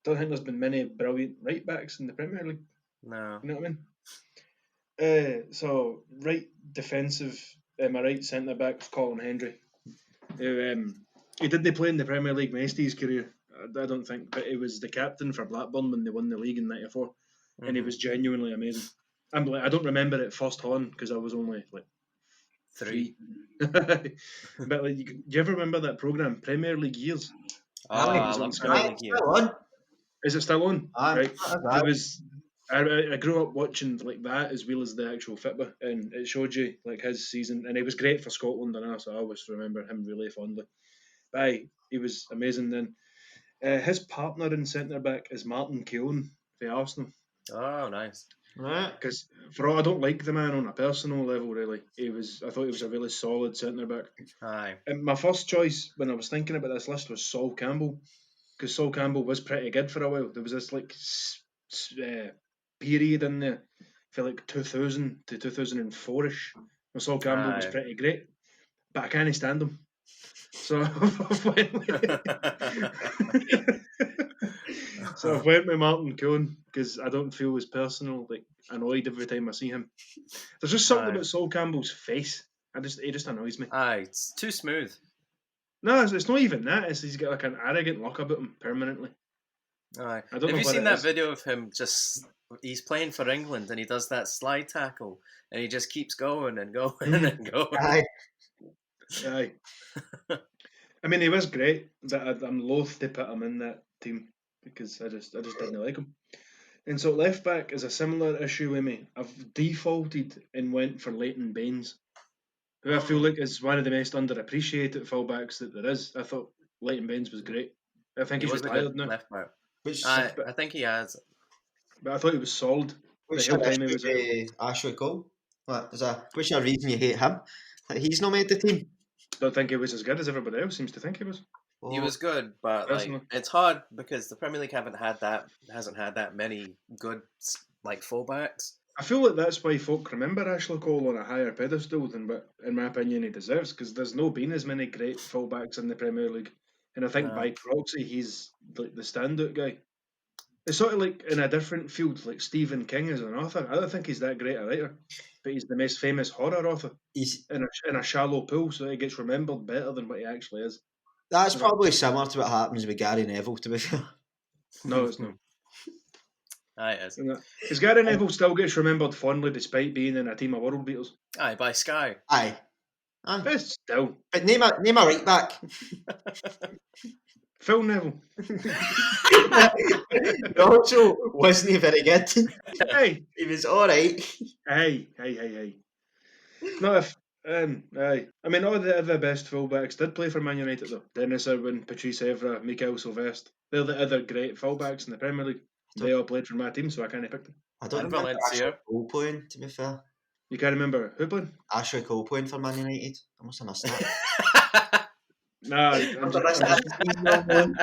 don't think there's been many brilliant right backs in the Premier League. No. You know what I mean? So right defensive, my right centre back was Colin Hendry. He didn't play in the Premier League most of his career, I don't think, but he was the captain for Blackburn when they won the league in '94, and he was genuinely amazing. I don't remember it first on because I was only like 3. But like, do you ever remember that programme, Premier League Years? I love Premier League Years. Is it still on? Right. It was. I grew up watching like that as well as the actual football, and it showed you like his season, and he was great for Scotland and so I always remember him really fondly. But he was amazing then. His partner in centre back is Martin Keown for Arsenal. Oh, nice. Because for all I don't like the man on a personal level, really. I thought he was a really solid centre back. Aye. And my first choice when I was thinking about this list was Sol Campbell, because Sol Campbell was pretty good for a while. There was this like period in there for like 2000 to 2004ish where Sol Campbell was pretty great, but I can't stand him. So I've went with Martin Cohen because I don't feel as personal, like annoyed every time I see him. There's just something about Sol Campbell's face. He just annoys me. Aye, it's too smooth. No, it's not even that. He's got like an arrogant look about him permanently. Aye. I don't know Have you what seen it that is. video of him he's playing for England and he does that slide tackle and he just keeps going and going and going. Aye. Aye. I mean, he was great, but I'm loath to put him in that team because I just didn't like him. And so left back is a similar issue with me. I've defaulted and went for Leighton Baines, who I feel like is one of the most underappreciated fullbacks that there is. I thought Leighton Baines was great. I think He he's was a retired good now, left back. Which I think he has. but I thought he was solid. which The whole time he was at Ashley Cole? What's your reason you hate him? Like, he's not made the team. don't think he was as good as everybody else seems to think he was. He was good, but like Personally. it's hard because the Premier League hasn't had that many good like fullbacks. I feel like that's why folk remember Ashley Cole on a higher pedestal than what, in my opinion, he deserves, because there's no been as many great fullbacks in the Premier League. And I think No. by proxy, he's like the standout guy. It's sort of like in a different field, like Stephen King as an author. I don't think he's that great a writer, but he's the most famous horror author He's in a shallow pool, so he gets remembered better than what he actually is. That's probably similar to what happens with Gary Neville, to be fair. No, it's not. Aye, it is. Because Gary Neville still gets remembered fondly despite being in a team of world beaters. Aye, by Sky. Aye. But still, But name a right back. Phil Neville. Also, wasn't he very good? Hey, He was alright. hey. No, if aye. I mean, all the other best fullbacks did play for Man United though. Dennis Irwin, Patrice Evra, Mikael Silvestre. They're the other great fullbacks in the Premier League. They all played for my team, so I can't pick them. I don't And remember Valencia. Ashley Cole playing, to be fair. You can't remember who played? Ashley Cole playing for Man United. I must have missed that. Nah, I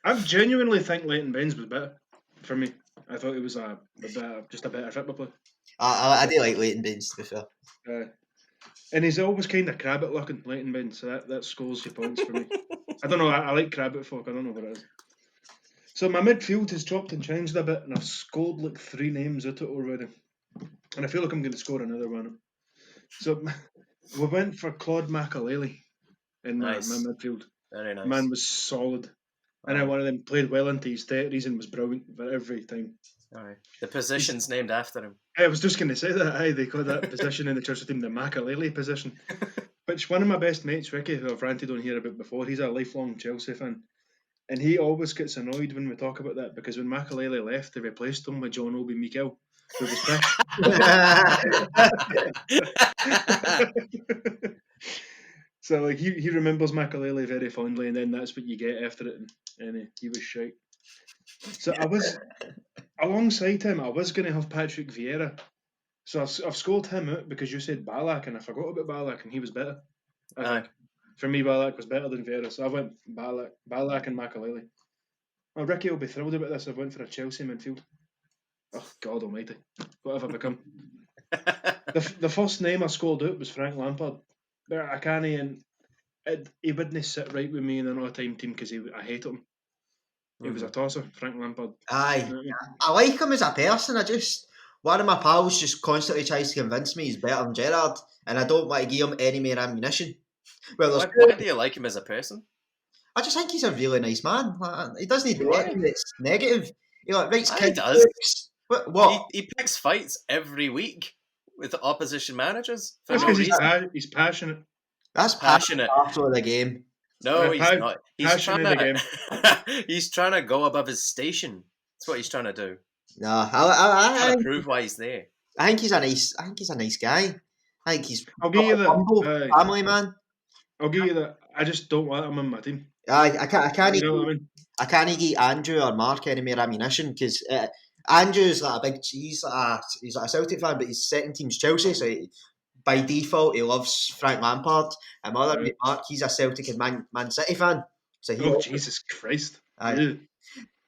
I genuinely think Leighton Baines was better for me. I thought he was just a better football player. do like Leighton Baines, to be fair. And he's always kind of Crabbit looking, Leighton Baines, so that scores your points for me. I don't know, I like Crabbit folk, I don't know what it is. So my midfield has chopped and changed a bit, and I've scored like 3 names out of it already. And I feel like I'm going to score another one. So we went for Claude Makelele in my midfield. Very nice. Man was solid. And then one of them played well into his 30s and was brilliant for every time. Aye. The position's named after him. I was just going to say that. Aye, they call that position in the Chelsea team the Makelele position. Which one of my best mates, Ricky, who I've ranted on here about before, he's a lifelong Chelsea fan. And he always gets annoyed when we talk about that because when Makelele left, they replaced him with John Obi Mikel, who was picked. So like he remembers Makelele very fondly, and then that's what you get after it, and he was shite. So I was alongside him. I was going to have Patrick Vieira, so I've scored him out because you said Ballack, and I forgot about Ballack, and he was better. I think. For me, Ballack was better than Vieira, so I went Ballack and Makelele. Well, Ricky will be thrilled about this. I went for a Chelsea midfield. Oh God Almighty, what have I become? The first name I scored out was Frank Lampard. But I can't, and he wouldn't sit right with me in an all-time team because I hated him. He was a tosser, Frank Lampard. Aye. I like him as a person. One of my pals just constantly tries to convince me he's better than Gerrard, and I don't want to give him any more ammunition. Well, why do you like him as a person? I just think he's a really nice man. He doesn't need anything that's negative. He writes He kids' does. books. What? He picks fights every week with the opposition managers for That's no because reason. he's passionate. That's Passionate after the game. No, he's not. He's trying passionate to. He's trying to go above his station. That's what he's trying to do. No, Trying to prove why he's there. I think he's a nice guy. I think he's I'll give you humble, that. family man. I'll give you that. I just don't want him on my team. I can't. You know what I mean? I can't give Andrew or Mark any more ammunition because Andrew's like a big. He's like a Celtic fan, but his second team's Chelsea, so by default he loves Frank Lampard. And my other mate Mark, he's a Celtic and Man City fan. So Jesus Christ! I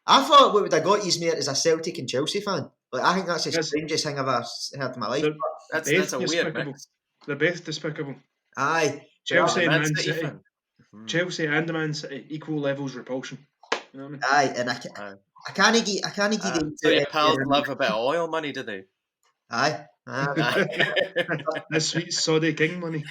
thought what would have got you, mate, is a Celtic and Chelsea fan. Like I think that's the strangest thing I've ever heard in my life. That's a weird mix. They're both despicable. Aye, Chelsea and Man City. Fan. Chelsea and Man City, equal levels repulsion. You know what I mean? Aye, and I can't give them So to your pals love a bit of oil money, do they? Aye. The sweet soddy king money.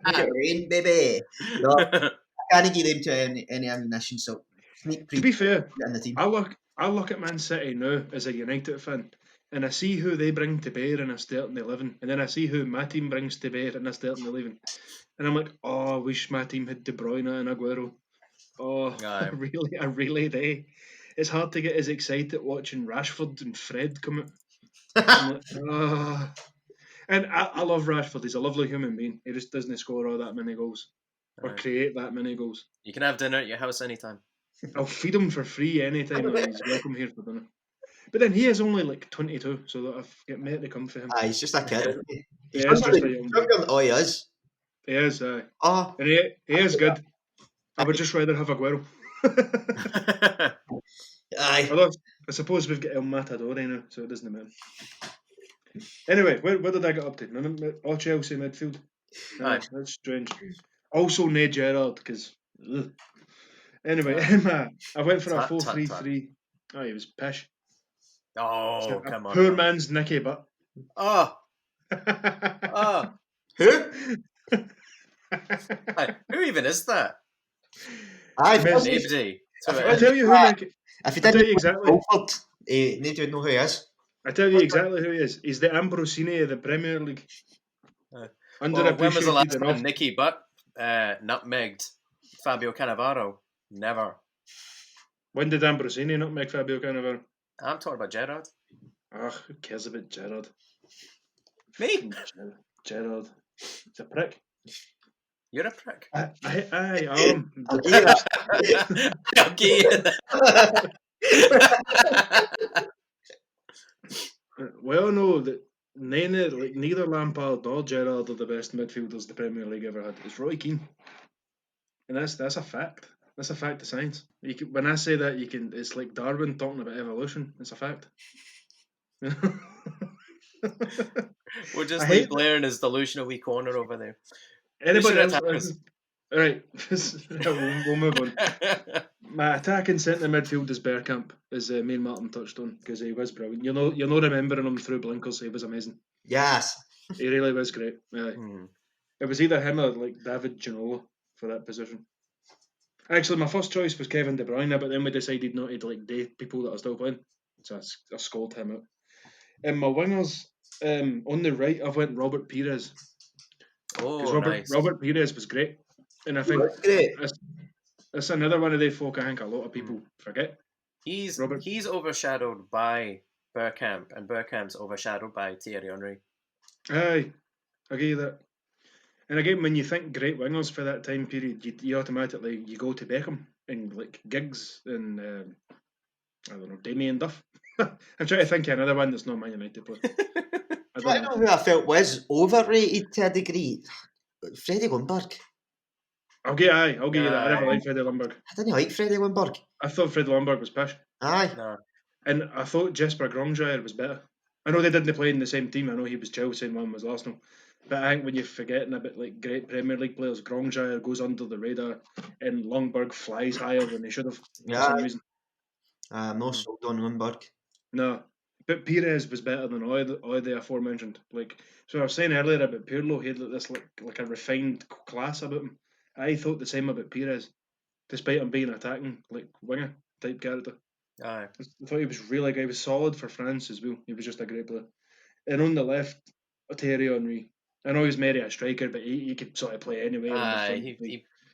Make it rain, baby. No, I can't give them to any ammunition, so sneak To be fair, in the team. I look at Man City now as a United fan, and I see who they bring to bear in a starting 11, and then I see who my team brings to bear in a starting 11, and I'm like, oh, I wish my team had De Bruyne and Aguero. Oh, Aye. I really do. It's hard to get as excited watching Rashford and Fred come out. I'm like, oh. And I love Rashford. He's a lovely human being. He just doesn't score all that many goals or Aye. create that many goals. You can have dinner at your house anytime. I'll feed him for free anytime he's welcome here for dinner. But then he is only like 22, so that I've got met to come for him. Aye, he's just a kid. He is just a young boy. Oh, he is. He is, aye. Oh, And he is good. I would just rather have Aguero. aye. Although, I suppose we've got El Matador now, so it doesn't matter. Anyway, where did I get up to? All Chelsea midfield. Aye. That's strange. Also, Ned Gerrard, because. Anyway, I went for a 4-3-3. Oh, he was pish. Oh, come on. Poor man's Nicky Butt. Oh. Oh. Who? Aye. Who even is that? Aye, Nobody. I'll tell you who Nicky. If you I'll tell didn't you exactly. Wolford, need to know who he is. I tell you exactly who he is. He's the Ambrosini of the Premier League. Well, when was the last Underappreciated time enough. Nicky Butt nutmegged Fabio Cannavaro? Never. When did Ambrosini nutmeg Fabio Cannavaro? I'm talking about Gerrard. Ugh, who cares about Gerrard? Me? Gerrard. He's a prick. You're a prick. I am. I'll give you that. I'll give you that. Well, no, that neither Lampard nor Gerrard are the best midfielders the Premier League ever had. It's Roy Keane, and that's a fact. That's a fact of science. When I say that, it's like Darwin talking about evolution. It's a fact. We'll just leave Blair in his delusional wee corner over there. Anybody else? All right, we'll move on. My attacking centre midfield is Bergkamp, as me and Martin touched on, because he was brilliant. You're not remembering him through blinkers. He was amazing. Yes. He really was great. It was either him or like David Ginola for that position. Actually, my first choice was Kevin De Bruyne, but then we decided not to like date people that are still playing, so I scored him out. And my wingers, on the right, I've went Robert Pires. Oh, nice. Robert Pires was great, and I think that's another one of the folk I think a lot of people forget. He's overshadowed by Bergkamp, and Bergkamp's overshadowed by Thierry Henry. Aye, I give you that. And again, when you think great wingers for that time period, you automatically go to Beckham and like Giggs and I don't know, Damien Duff. I'm trying to think of another one that's not Man United player. I know who I felt was overrated to a degree. Freddie Lundberg. I'll give you that. I never liked Freddie Lundberg. I didn't like Freddie Lundberg. I thought Freddie Lundberg was pish. Aye. No. And I thought Jesper Grandjeer was better. I know they didn't play in the same team. I know he was Chelsea and one was Arsenal. But I think when you're forgetting a bit like great Premier League players, Grandjeer goes under the radar and Lundberg flies higher than they should have for some reason. I'm not sold on Lundberg. No. But Pires was better than all the aforementioned. Like, so I was saying earlier about Pirlo, he had this like a refined class about him. I thought the same about Pires, despite him being attacking like winger type character. Aye. I thought he was really good. He was solid for France as well. He was just a great player. And on the left, Thierry Henry. I know he was maybe a striker, but he could sort of play anyway. Aye,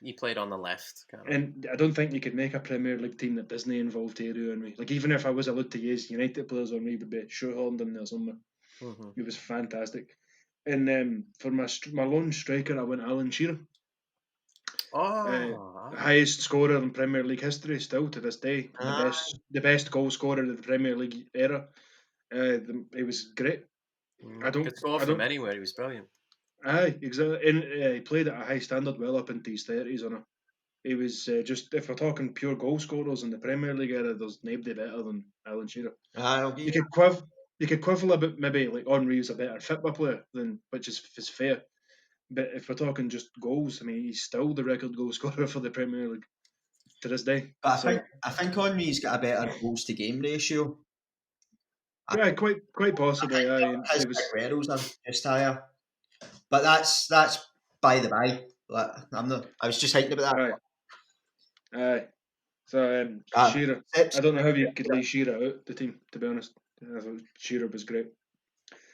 he played on the left. And I don't think you could make a Premier League team that doesn't involve Thierry Henry. Like, even if I was allowed to use United players, Henry would be shoehorned in there somewhere. Mm-hmm. He was fantastic. And for my lone striker, I went Alan Shearer. Highest scorer in Premier League history still to this day. The best goal scorer of the Premier League era. He was great. Could score from anywhere. He was brilliant. Aye, exactly. And he played at a high standard well up into his 30s. He was just, if we're talking pure goal scorers in the Premier League era, there's nobody better than Alan Shearer. You could quibble about maybe like Henry is a better football player which is fair. But if we're talking just goals, I mean, he's still the record goal scorer for the Premier League. to this day. But So, I think Henry's got a better goals to game ratio. yeah, quite possibly. His He was. Aguero's are just higher. But that's by the by. Like, I was just thinking about that. Aye. So Ah, Shearer. I don't know how you could leave Shearer out the team. To be honest, I thought Shearer was great.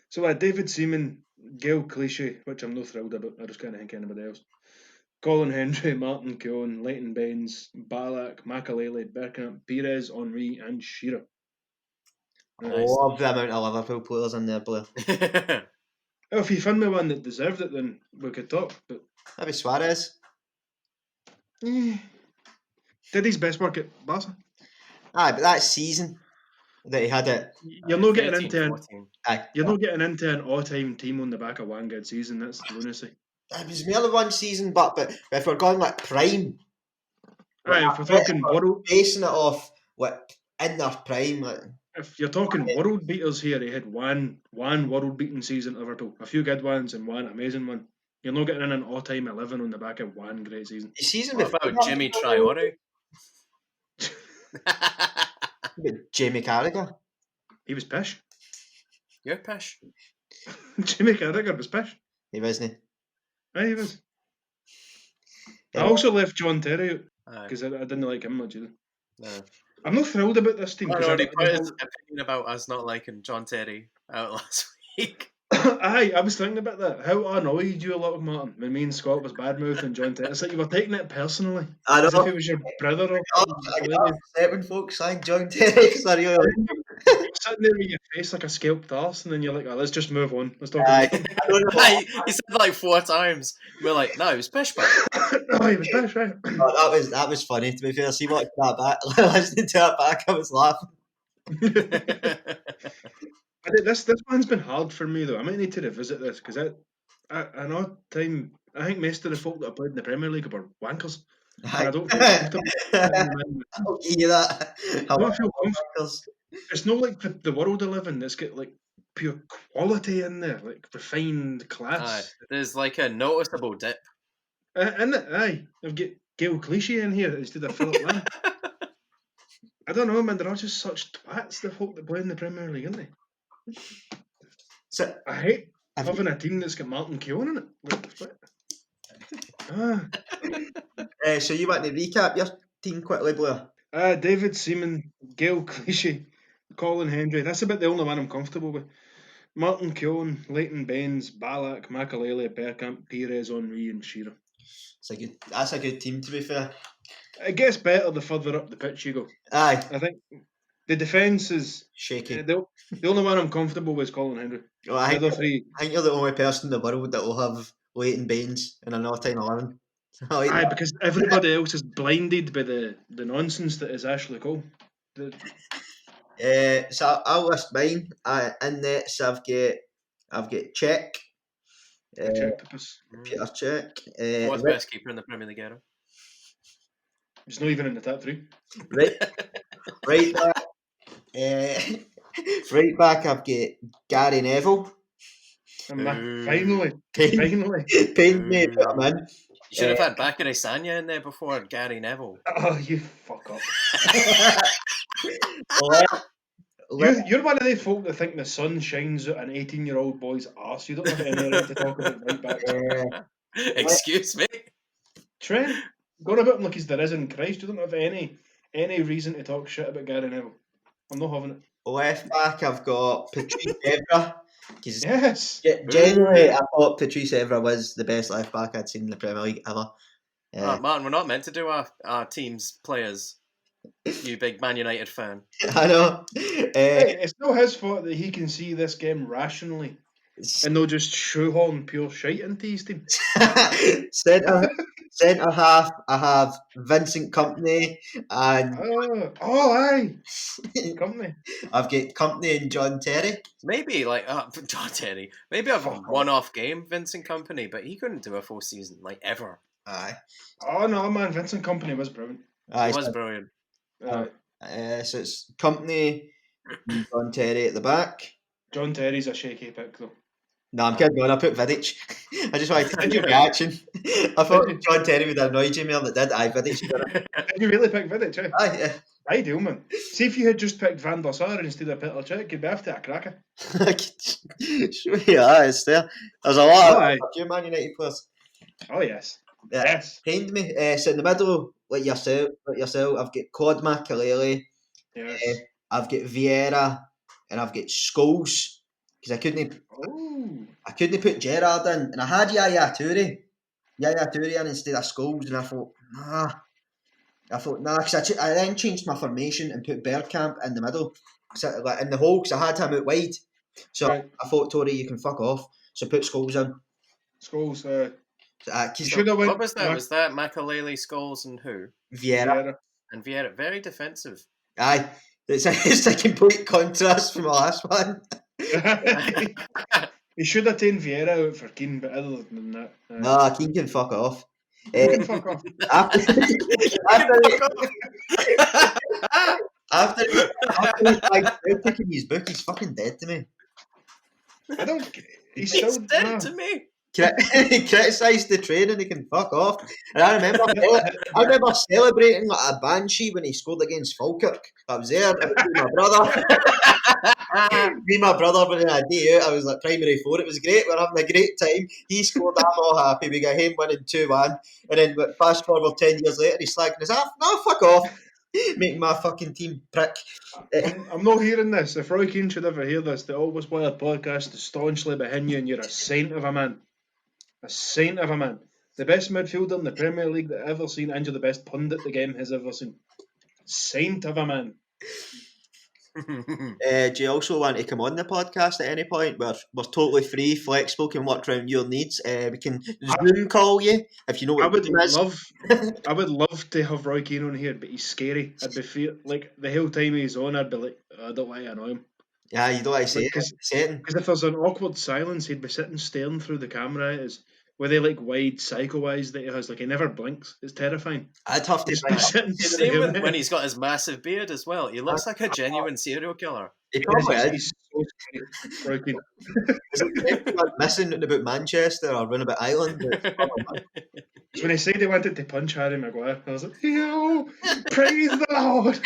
So David Seaman, Gail Clichy, which I'm not thrilled about. I just can't think of anybody else. Colin Hendry, Martin Keown, Leighton Baines, Ballack, Makalele, Bergkamp, Pires, Henry, and Shearer. I love the amount of Liverpool players in there, Blair. Well, if you find me one that deserved it, then we could talk. But Maybe Suarez. did his best work at Barca. Aye, but that season that he had it. You're not getting 13, into 14. you're not getting into an all-time team on the back of one good season. That's lunacy. It was merely one season, but if we're going like prime, Right, if we're talking world, basing it off what in their prime, like, if you're talking world beaters here, he had one world beating season at Liverpool, a few good ones and one amazing one. You're not getting in an all-time 11 on the back of one great season. the season What before about Jimmy Traore? Jamie Carragher. He was pish. You're pish. Jimmy Carragher was pish. He wasn't. Aye, he was. I Yeah. also left John Terry out Aye. because I didn't like him much either. No. I'm not thrilled about this team. I 'cause already I put his opinion about us not liking John Terry out last week. Aye, I was thinking about that. How annoyed you a lot, Martin, when me and Scott was badmouth and John Terry. It's like you were taking it personally. I As know. if it was your brother or I get upset when folks like John Terry because I really like him. You're sitting there with your face like a scalped arse, and then you're like, oh, let's just move on. Let's talk about him. I don't know. He said it like 4 times. We're like, no, he was pish, but No, he was pish, right? Oh, that was funny to be fair. See watching that back, listening to that back, I was laughing. This one's been hard for me though. I might need to revisit this because an odd time. I think most of the folk that I played in the Premier League were wankers, and I don't feel comfortable. I'll give you that. I don't feel comfortable. It's not like the World 11 that's got like pure quality in there, like refined class. there's like a noticeable dip. Aye, I've got Gail Clichy in here instead of Philip Lam. I don't know, man. They're all just such twats, the folk that play in the Premier League, aren't they? So I hate having a team that's got Martin Keown in it. Like, so you want to recap your team quickly, Blair? David Seaman, Gail Clichy, Colin Hendry. That's about the only one I'm comfortable with. Martin Keown, Leighton Baines, Ballack, Makalele, Bergkamp, Pires, Henry, and Shearer. That's a good team, to be fair. It gets better the further up the pitch you go. Aye. I think the defence is shaky. The only one I'm comfortable with is Colin Hendry. Well, I think you're the only person in the world that will have Leighton Baines in an all-time 11. Aye, because everybody else is blinded by the nonsense that is Ashley Cole. So I'll list mine. In nets, I've got Czech. Peter Czech. Fourth best keeper in the Premier League era. He's not even in the top 3. Right back. Right back, I've got Gary Neville. Finally. Pained me to put him in. You should have had Bakary Sanya in there before Gary Neville. Oh, you fuck up. You're one of the folk that think the sun shines out an 18-year-old boy's arse. You don't have any right to talk about right backs. Excuse me? Trent, going about him like he's the risen Christ. You don't have any reason to talk shit about Gary Neville. I'm not having it. Left back, I've got Patrice Evra. Yes. Genuinely, I thought Patrice Evra was the best left back I'd seen in the Premier League ever. Martin, we're not meant to do our team's players. You big Man United fan. I know. Hey, it's not his fault that he can see this game rationally and not just shoehorn pure shite into his team. Centre half, I have Vincent Kompany and aye, Kompany. I've got Kompany and John Terry. Maybe like John Terry. Maybe I've a one-off game, Vincent Kompany, but he couldn't do a full season like ever. Aye. Oh no, man, Vincent Kompany was brilliant. He was brilliant. So it's Kompany and John Terry at the back. John Terry's a shaky pick though. No, I'm kidding on. I put Vidic. I just wanted to get your reaction. I thought John Terry would have annoyed you more than it did. Aye, Vidic. Did you really pick Vidic, eh? Aye, yeah. Ideal, man. See if you had just picked Van der Sar instead of Petr Cech, you'd be after a cracker. Sure, yeah, it's there. There's a lot Aye. of few Man United players. Oh, yes. Yeah. Yes. Behind me, so in the middle, like yourself, I've got Kodma, Kalele, Yes. I've got Vieira, and I've got Scholes because I couldn't put Gerrard in, and I had Yaya Toure in instead of Scholes, and I thought nah, because I then changed my formation and put Bergkamp in the middle, like in the hole, because I had him out wide. So Right. I thought, Toure, you can fuck off. So put Scholes in. Scholes, You should have went. What was that? Was that Makalele, Scholes, and who? Vieira. And Vieira. Very defensive. Aye. It's a complete contrast from the last one. He should have taken Vieira out for Keane, but other than that. Nah, Keane can fuck off. He can fuck off. After he's taking his book, he's fucking dead to me. I don't. He's He's still dead to me. He criticised the training, he can fuck off. And I remember celebrating like a banshee when he scored against Falkirk. I was there, I was with my brother. Me and my brother were in a day out. I was like primary 4. It was great. We were having a great time. He scored. I'm all happy. We got him winning 2-1. And then fast forward 10 years later, he's slagging us off. No, fuck off. Making my fucking team prick. I'm not hearing this. If Roy Keane should ever hear this, the Always Wired podcast is staunchly behind you, and you're a saint of a man. A saint of a man. The best midfielder in the Premier League that I've ever seen, and you're the best pundit the game has ever seen. Saint of a man. Do you also want to come on the podcast at any point? We're totally free, flexible, can work around your needs. We can Zoom call you if you know what I would Zoom is. I would love to have Roy Keane on here, but he's scary. I'd be like the whole time he's on, I'd be like, I don't want to annoy him. Yeah, you don't like to say Because it. if there's an awkward silence, he'd be sitting staring through the camera at us with the like wide psycho eyes that he has. Like he never blinks. It's terrifying. I'd have to He's bring sitting Same when he's got his massive beard as well. He looks like a genuine serial killer. He probably is. He's so scary. Roy Keane. Is it missing about Manchester or run about Ireland? When he said he wanted to punch Harry Maguire, I was like, yo, praise the Lord.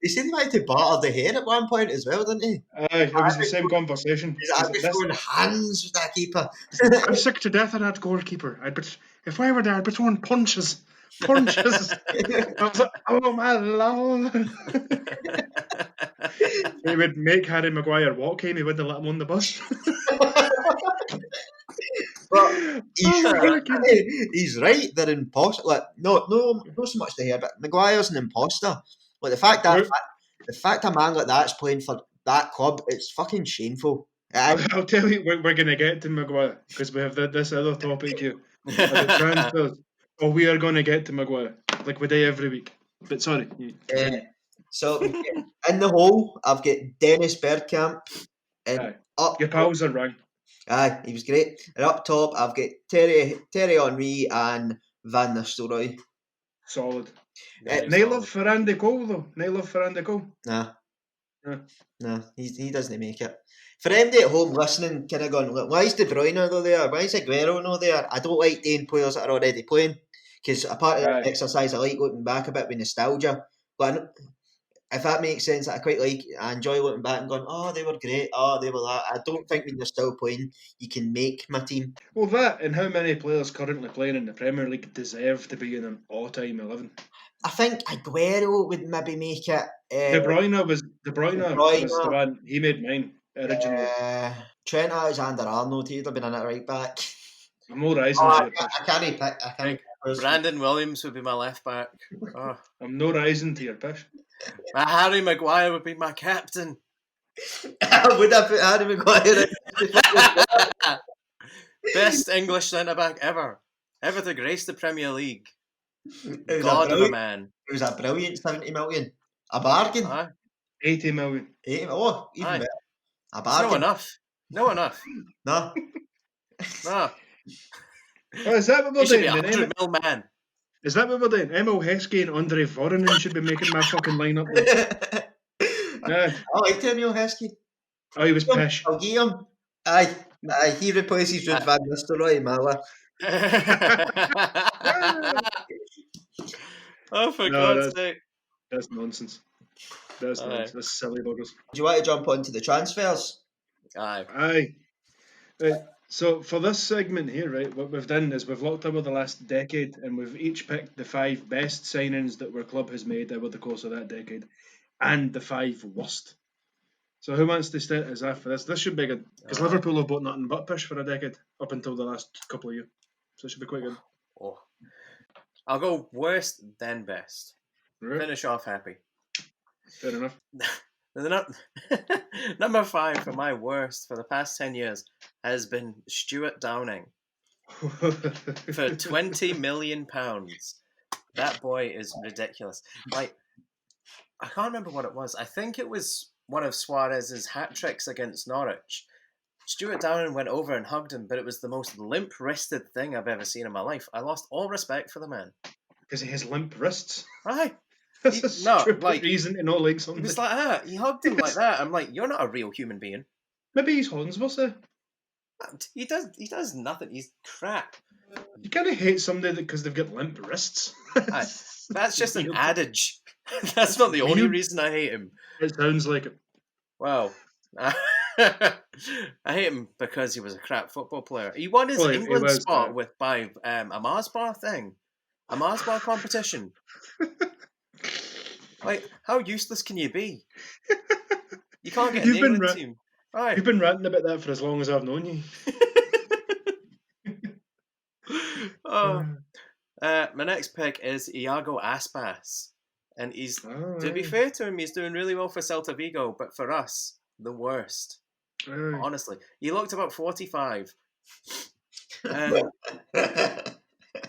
He said he wanted to batter the head at one point as well, didn't he? It was the same conversation. I'd be throwing hands with that keeper. I'm sick to death of that goalkeeper. If I were there, I'd be throwing punches. Punches. I was like, oh my Lord. He would make Harry Maguire walk him. He wouldn't let him on the bus. But he's right. They're imposter. Like not so much to hear, but Maguire's an imposter. Like the fact a man like that's playing for that club, it's fucking shameful. I'll tell you, we're going to get to Maguire because we have this other topic here about transfers. Oh, we are going to get to Maguire like we do every week. But sorry. So in the hole, I've got Dennis Bergkamp, and up your pals are wrong. Aye, he was great. And up top, I've got Terry Henry and Van Nistelrooy. Solid. Nail love for Andy Cole though. Nail love for Andy Cole. Nah, he doesn't make it. For MD at home listening, kind of going, look, why is De Bruyne not there? Why is Aguero not there? I don't like doing players that are already playing because a part of that exercise, I like looking back a bit with nostalgia. But if that makes sense, I enjoy looking back and going, oh, they were great, oh, they were that. I don't think when you're still playing, you can make my team. Well, that and how many players currently playing in the Premier League deserve to be in an all-time 11? I think Aguero would maybe make it. De Bruyne was the one, he made mine originally. Trent Alexander-Arnold, he'd have been in it right back. I'm no rising. I can't pick. Brandon Williams would be my left back. Oh. I'm no rising to your pish. Harry Maguire would be my captain. I would have put Harry Maguire in. Best English centre-back ever to grace the Premier League. God of a man. It was a brilliant 70 million. A bargain. 80 million. 80, oh, even better. A bargain. No enough. No. No. Oh, is that what we're He should doing? be a 100 mil man. Is that what we're doing? Emil Heskey and Andre Voronin should be making my fucking lineup. I like Emil Heskey. Oh, he was pish. I'll give him. Aye, he replaces Ruud van Nistelrooy, Mala. Oh, for No, God's sake. That's nonsense. That's nonsense. That's silly buggers. Do you want to jump onto the transfers? Aye. Aye. Right. So for this segment here, right, what we've done is we've looked over the last decade and we've each picked the 5 best signings that our club has made over the course of that decade and the 5 worst. So who wants to start us off for this? This should be good because Liverpool have bought nothing but pish for a decade up until the last couple of years. So it should be quite good. Oh. I'll go worst, then best. Right. Finish off happy. Fair enough. Number 5 for my worst for the past 10 years has been Stuart Downing for £20 million. That boy is ridiculous. Like, I can't remember what it was. I think it was one of Suarez's hat tricks against Norwich. Stuart Downing went over and hugged him, but it was the most limp-wristed thing I've ever seen in my life. I lost all respect for the man. Because he has limp wrists. Aye. That's a stupid reason to not like something. He was like that. He hugged him like that. I'm like, you're not a real human being. Maybe he's Hornsworth. He does nothing. He's crap. You kind of hate somebody because they've got limp wrists. Aye. That's just an adage. That's not the only reason I hate him. It sounds like it. Well, I hate him because he was a crap football player. He won his England spot by a Mars bar thing. A Mars bar competition. Like, how useless can you be? You can't get an England team. You've been ranting about that for as long as I've known you. My next pick is Iago Aspas. And he's, to be fair to him, he's doing really well for Celta Vigo, but for us, the worst. Honestly. He looked about 45. And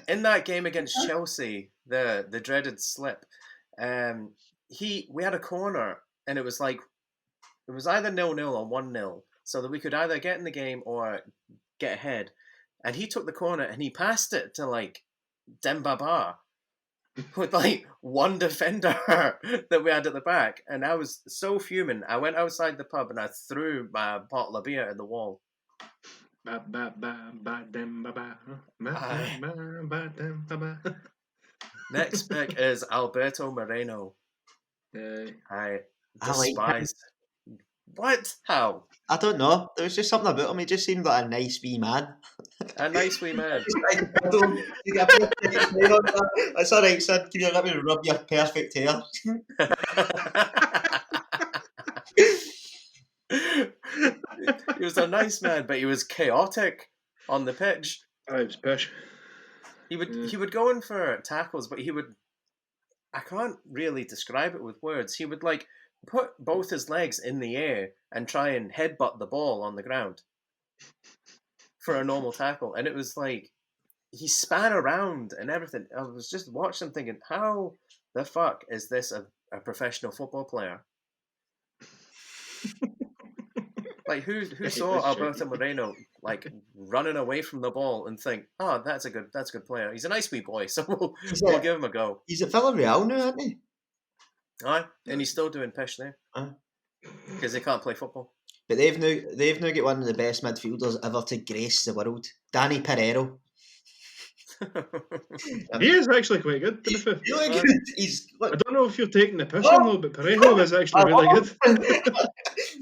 in that game against Chelsea, the dreaded slip, we had a corner, and it was either 0-0 or 1-0, so that we could either get in the game or get ahead. And he took the corner and he passed it to like Dembaba with like one defender that we had at the back, and I was so fuming. I went outside the pub and I threw my bottle of beer at the wall. Next pick is Alberto Moreno. I despise. What? How? I don't know. There was just something about him. He just seemed like a nice wee man. A nice wee man. That's all right, son. Can you let me rub your perfect hair? He was a nice man, but he was chaotic on the pitch. I was pish. He would go in for tackles, but I can't really describe it with words. He would like put both his legs in the air and try and headbutt the ball on the ground for a normal tackle. And it was like, he span around and everything. I was just watching thinking, how the fuck is this a professional football player? Like, who saw Alberto Moreno like running away from the ball and think, oh, that's a good player. He's a nice wee boy, so we'll give him a go. He's at Villarreal now, isn't he? Aye, and he's still doing pish there because they can't play football. But they've now got one of the best midfielders ever to grace the world, Danny Pereiro. He is actually quite good, to be fair. Really good. I don't know if you're taking the piss on though, but Pereiro is actually really good.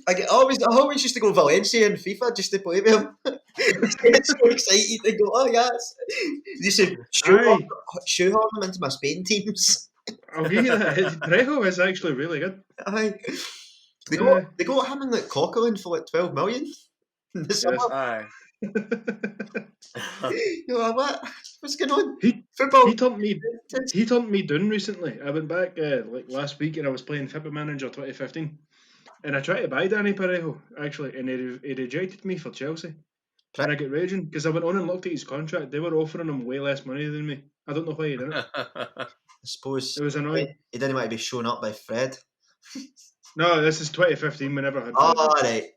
I always used to go Valencia in FIFA just to play with him. It's so excited to go, oh yes. Used to shoehorn him into my Spain teams. I'll give you that. Pereiro is actually really good. Aye. They got him in like Coquelin for like 12 million in the summer. Aye. You're like, what? What's going on? Football. He turned me down recently. I went back like last week and I was playing Football Manager 2015, and I tried to buy Danny Pereiro actually, and he rejected me for Chelsea. And I got raging because I went on and looked at his contract. They were offering him way less money than me. I don't know why he did it. I suppose it was annoying. He didn't want to be shown up by Fred. No, this is 2015. Whenever I had. Oh, right.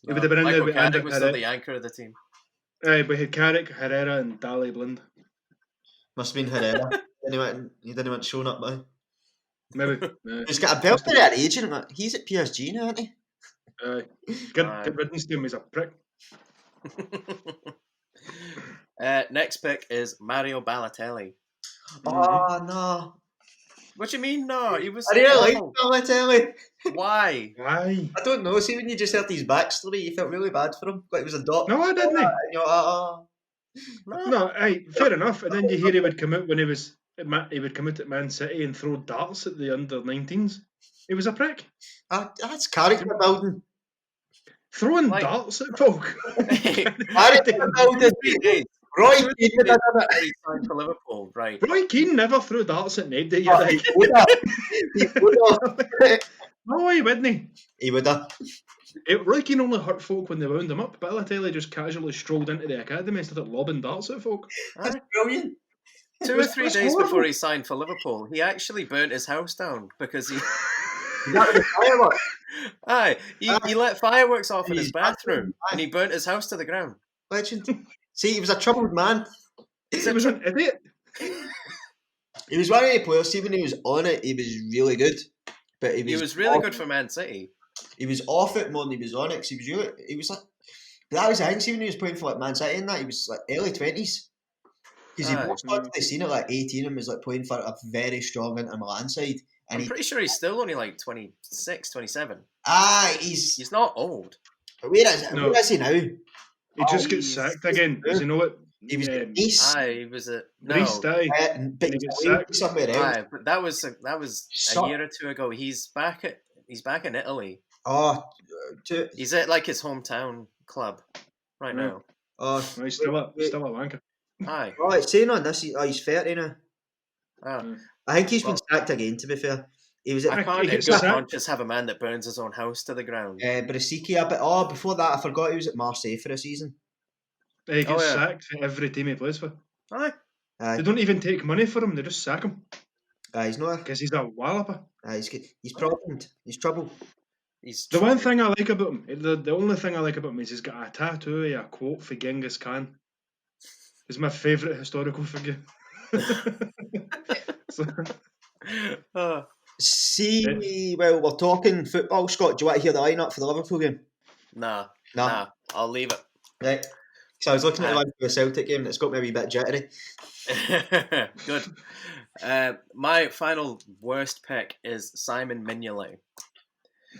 It would have been in there. Carrick was still the anchor of the team. We had Carrick, Herrera, and Dali Blind. Must have been Herrera. He didn't want shown up by. Maybe. He's got a belt for that agent. He's at PSG now, isn't he? Good riddance to him, he's a prick. Next pick is Mario Balotelli. Oh, no. What do you mean, no? He was I really like awful. Balotelli. Why? Why? I don't know. See, when you just heard his backstory, you felt really bad for him. Like he was a doctor. No, I didn't. And you're like, oh. No, fair enough. And then you hear he would come out when he would come out at Man City and throw darts at the under-19s. He was a prick. That's character building. Throwing darts at folk. Character building. Roy Keane would have done it. He signed for Liverpool, right? Roy Keane never threw darts at Ned, did you? He would have. He would have. No, he wouldn't. He would have. Roy Keane only hurt folk when they wound him up. Balotelli just casually strolled into the academy and started lobbing darts at folk. That's brilliant. 2 or 3 days horrible. before he signed for Liverpool, he actually burnt his house down because he. That was fireworks. Aye, he let fireworks off in his He's bathroom, aye. and he burnt his house to the ground. Legend. See, he was a troubled man. He was an idiot. He was one of the players. See, when he was on it, he was really good. But He was really good for Man City. He was off it more than he was on it. 'Cause he was like. That was the thing. See, when he was playing for like Man City and that, he was like early 20s. Because he Aye. burst onto the scene at like 18 and was like playing for a very strong Inter Milan side. And I'm pretty sure he's still only like 26, 27. He's He's not old. where is No. where is he now? He just gets sacked again. Does he know it? He was at Nice. Aye, he was a no. Nice day. But he he's gets away sacked. somewhere else. Aye, but that was a year or two ago. He's back in Italy. Oh, He's at like his hometown club right Yeah. now. oh, He's still a wanker. Aye. oh, it's saying on this. He's 30 now. Oh. I think he's been sacked again. To be fair, he was I at can't he in gets good sacked. conscience have a man that burns his own house to the ground. Brasilia. But before that, I forgot he was at Marseille for a season. He gets yeah. sacked for every team he plays for. Aye. They don't even take money for him. They just sack him He's not. because he's a walloper. He's problemed. He's trouble. He's The one troubled. thing I like about him, the only thing I like about him is he's got a tattoo of a quote for Genghis Khan. He's my favourite historical figure. So, Oh. See, well, we're talking football, Scott. Do you want to hear the lineup for the Liverpool game? Nah. No. Nah. I'll leave it. Right. So I was looking at the Aye. one for the Celtic game, and it's got me a wee bit jittery. Good. My final worst pick is Simon Mignolet.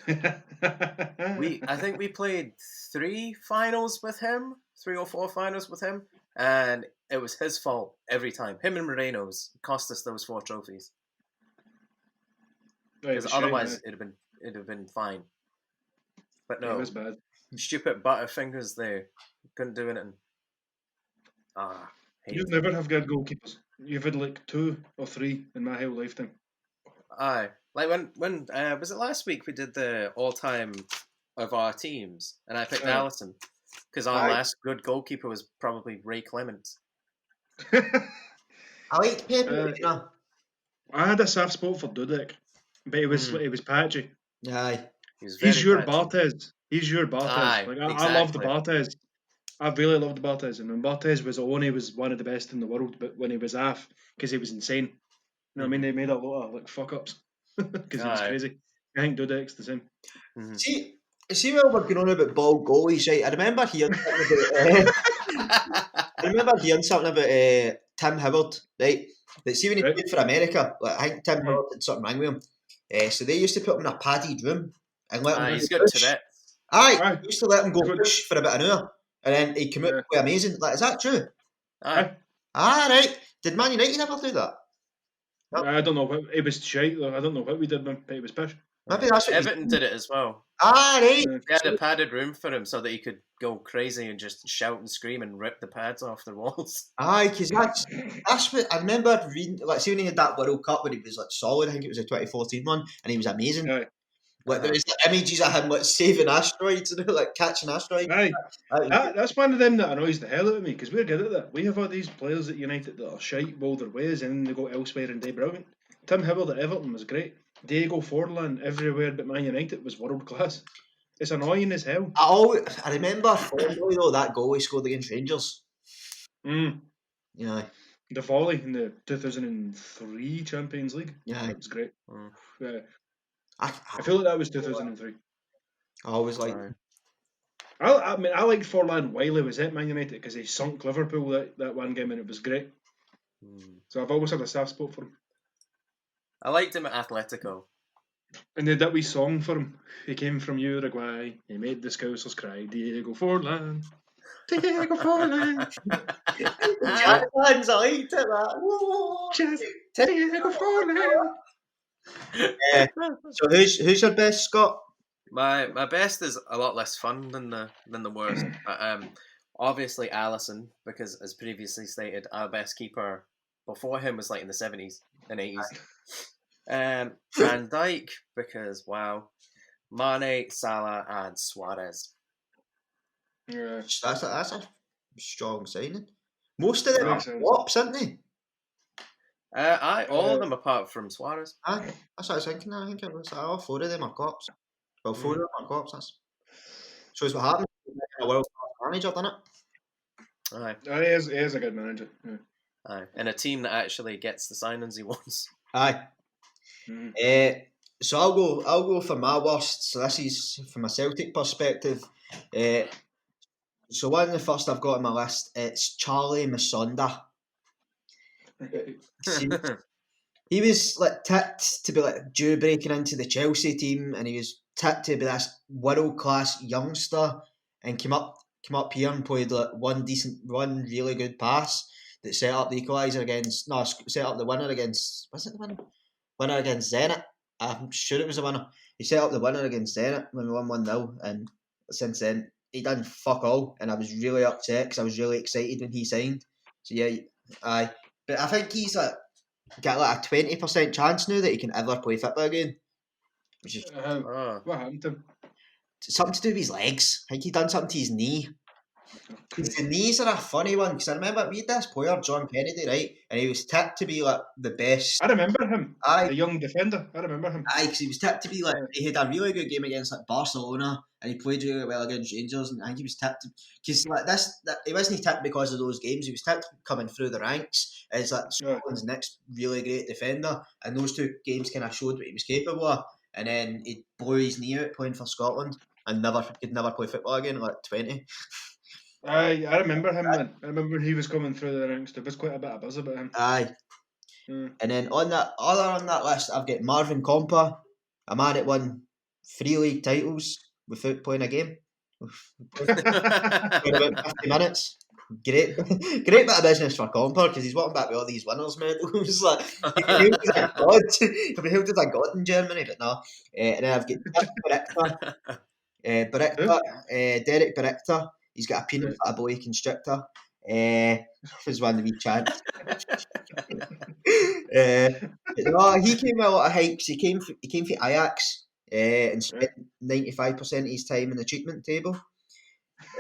I think we played 3 finals with him, 3 or 4 finals with him, and it was his fault every time. Him and Moreno's cost us those 4 trophies. Because otherwise it'd have been fine. But it no, was bad. stupid butterfingers there couldn't do anything. You never have good goalkeepers. You've had like 2 or 3 in my whole lifetime. Aye, like when was it last week we did the all-time of our teams, and I picked Aye. Allison because our Aye. last good goalkeeper was probably Ray Clements. I liked Pep. I had a soft spot for Dudek, but it was patchy. Aye. He's your patchy. Barthez. He's your Barthez. Aye, I loved exactly. Barthez. I really loved Barthez, and when Barthez was on, he was one of the best in the world. But when he was off, because he was insane, you know what I mean? They made a lot of like fuck ups because he was Aye. crazy. I think Dudek's the same. Mhm. See while we're going on about ball goalies, right? I remember hearing something about Tim Howard, right? That see when he Right. played for America, like I think Tim Howard had something wrong with him. So they used to put him in a padded room and let him He's go good push. to that. Aye, used to let him go Good. push for about an hour, and then he'd come out and play amazing. Like, is that true? Aye. Right. Did Man United ever do that? Yep. I don't know what it was shite though. I don't know what we did, but it was pish. Maybe that's what Everton did it as well. Right. Yeah. They had a padded room for him so that he could go crazy and just shout and scream and rip the pads off the walls. Aye, because that's what I remember reading. Like, see when he had that World Cup when he was like solid. I think it was the 2014 one, and he was amazing. Aye. Like there was like, images of him like saving asteroids and like catching asteroids. Aye. That- That's one of them that annoys the hell out of me because we're good at that. We have all these players at United that are shite boulder ways and then they go elsewhere and do brilliant. Tim Howard at Everton was great. Diego Forlan everywhere but Man United was world class. It's annoying as hell. I remember fondly though that goal he scored against Rangers. Yeah, The volley in the 2003 Champions League. yeah. That was great. Mm. Yeah. I I feel like that was 2003. I always like. Aye. I mean, I liked Forlan while he was at Man United because he sunk Liverpool that one game and it was great. So I've always had a soft spot for him. I liked him at Atletico. And they did that wee song for him. He came from Uruguay. He made the Scousers cry. Diego Forlan. Diego Forlan. Fans, I liked it. That. Whoa. Just Diego Forlan. So who's your best, Scott? My best is a lot less fun than the worst. But, obviously Alisson, because as previously stated, our best keeper before him was like in the 70s and 80s. Van Dijk, because wow, Mane, Salah, and Suarez. Yeah. That's a strong signing. Most of them are flops, aren't they? All of them apart from Suarez. That's what I was thinking. I think it was all 4 of them are cops. Well, 4 of them are cops. That shows what happens when a world-class manager, doesn't it? Aye. He is a good manager. Yeah. Aye. And a team that actually gets the signings he wants. Aye. So I'll go for my worst. So this is from a Celtic perspective. So one of the first I've got on my list, it's Charlie Masonda. He was like tipped to be like due breaking into the Chelsea team, and he was tipped to be this world class youngster, and came up here and played like one really good pass that set up the equaliser against. No, set up the winner against. Was it the winner? Winner against Zenit. I'm sure it was a winner. He set up the winner against Zenit when we won 1-0, and since then he done fuck all, and I was really upset because I was really excited when he signed. So yeah, aye. But I think he's like got like a 20% chance now that he can ever play football again. Which is what happened to him? something to do with his legs. I think he done something to his knee. The knees are a funny one because I remember we had this player, John Kennedy, right, and he was tipped to be like the best. I remember him. Aye, the young defender. I remember him. Aye, because he was tipped to be like he had a really good game against like Barcelona, and he played really well against Rangers, and I think he was tipped because like he wasn't tipped because of those games. He was tipped coming through the ranks as like Scotland's next really great defender, and those 2 games kind of showed what he was capable of. And then he blew his knee out playing for Scotland, and could never play football again at like 20. I remember him, man. I remember he was coming through the ranks. There was quite a bit of buzz about him. Aye. And then on that list, I've got Marvin Compa, a man that won 3 league titles without playing a game. About 50 minutes. Great bit of business for Compa because he's walking back with all these winners' medals. Like, he can hailed as a god. He'll be hailed as a god in Germany, but no. And then I've got Derek Berichter. He's got a peanut butter boy constrictor. Was one of the wee chants. No, he came with a lot of hypes. He came for Ajax and spent 95% of his time in the treatment table.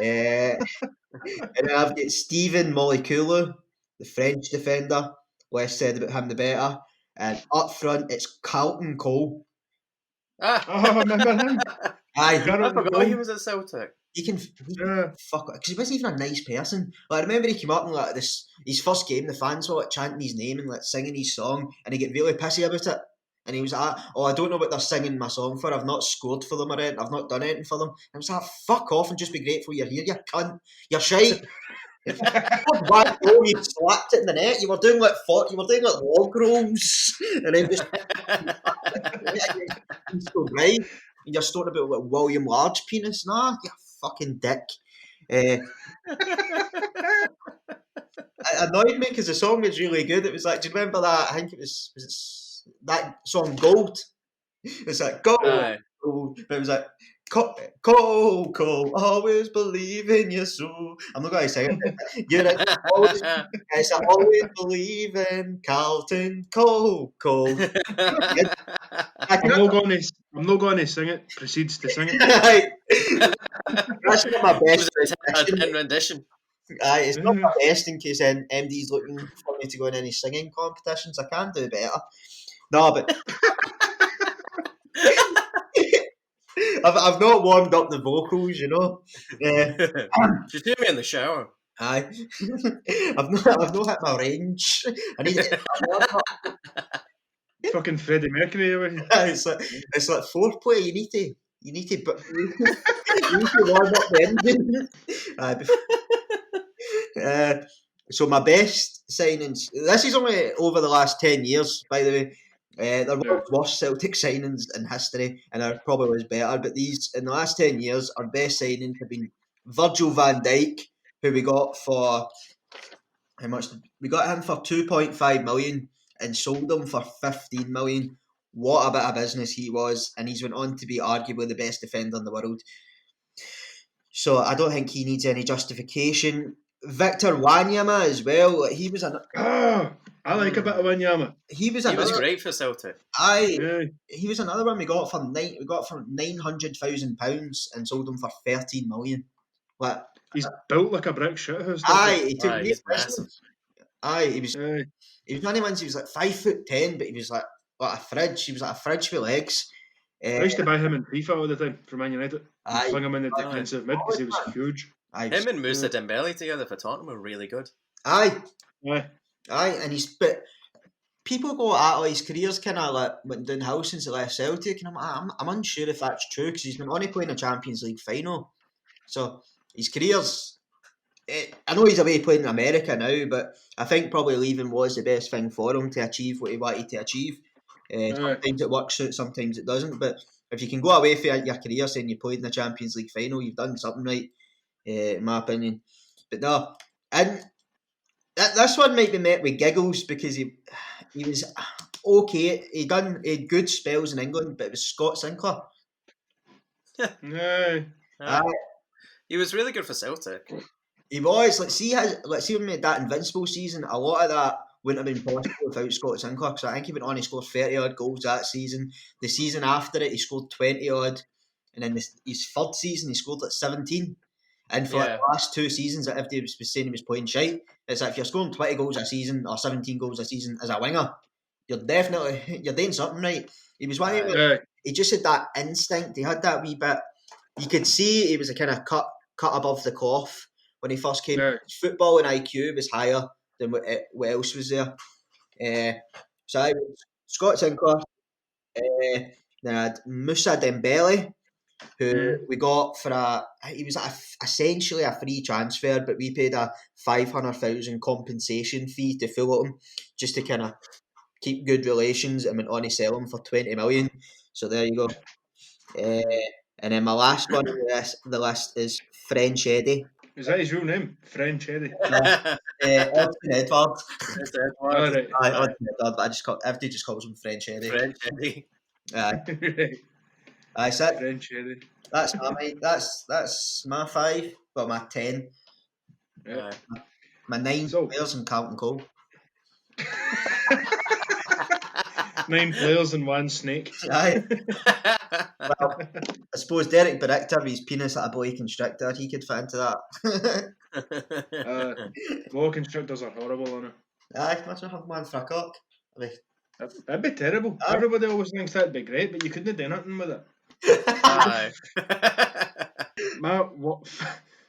And then I've got Steven Moliculu, the French defender. Less said about him, the better. And up front, it's Carlton Cole. I remember him. I forgot he was at Celtic. He can fuck because he wasn't even a nice person. Like, I remember he came up and like his first game, the fans were like chanting his name and like singing his song, and he get really pissy about it. And he was like, "Oh, I don't know what they're singing my song for. I've not scored for them or anything. I've not done anything for them." And I was like, "Fuck off and just be grateful you're here, you cunt. You're shite." One goal, you slapped it in the net. You were doing like log rolls, and then just so right. And you're starting about like William Large penis. Nah, you fucking dick. It annoyed me because the song was really good. It was like, do you remember that? I think it was that song Gold. It's like Gold, Gold. But it was like Cole, always believe in your soul. I'm not going to sing it. You're like, always believe in Carlton Cole. I'm not going to sing it. Proceeds to sing it. That's not my best rendition. Aye, it's not my best in case MD's looking for me to go in any singing competitions. I can do better. No, but I've not warmed up the vocals, you know. Just hear me in the shower. Aye, I've not hit my range. I need to fucking Freddie Mercury over here. It's like foreplay. You You need to warm up the engine. So my best signings. This is only over the last 10 years, by the way. There were worse Celtic signings in history, and there probably was better. But these, in the last 10 years, our best signings have been Virgil van Dijk, who we got for how much? We got him for 2.5 million and sold him for 15 million. What a bit of business he was, and he's went on to be arguably the best defender in the world. So I don't think he needs any justification. Victor Wanyama as well. He was I like a bit of Wanyama. He was great for Celtic. He was another one we got for £900,000 and sold him for 13 million. Like, he's built like a brick shithouse. He's massive. He was one of the ones. He was like 5'10", but he was like a fridge. He was like a fridge with legs. I used to buy him in FIFA all the time for Man United. Fling him in the defensive mid because he was huge. Him and Moussa Dembele together for Tottenham were really good. And but people go, his career's kind of like went downhill since he left Celtic, and I'm unsure if that's true because he's been only playing a Champions League final, so his career's. I know he's away playing in America now, but I think probably leaving was the best thing for him to achieve what he wanted to achieve. Sometimes it works out, sometimes it doesn't. But if you can go away for your career saying you played in the Champions League final, you've done something right, in my opinion. But no, and this one might be met with giggles because he was okay. He had good spells in England, but it was Scott Sinclair. He was really good for Celtic. He was. Let's see when we made that Invincible season. A lot of that wouldn't have been possible without Scott Sinclair, because I think he went on, he scored 30 odd goals that season. The season after it, he scored 20 odd, and then his third season, he scored like 17. And for the last 2 seasons, that everybody was saying he was playing shite. It's like if you're scoring 20 goals a season or 17 goals a season as a winger, you're doing something right. He was one of them. He just had that instinct. He had that wee bit. You could see he was a kind of cut above the cloth when he first came. His football and IQ was higher than what else was there. So I was Scott Sinclair. Then I had Moussa Dembele, who we got for he was essentially a free transfer, but we paid a 500,000 compensation fee to fill him, just to kind of keep good relations, and went on to sell him for 20 million. So there you go. And then my last one on the list is French Eddie. Is that his real name? French Eddie? Austin Edward. Right. Austin Edward, but everybody just calls him French Eddie. French Eddie. That's it. French Eddie. That's my 5. Well, my 10. My 9 players in Carlton Cole. 9 players and 1 snake. Aye. Well, I suppose Derek Brichter with his penis at a boa constrictor, he could fit into that. Boa constrictors are horrible, aren't they? Aye, imagine having one for a cock. That'd be terrible. Aye. Everybody always thinks that'd be great, but you couldn't do nothing with it. Aye. My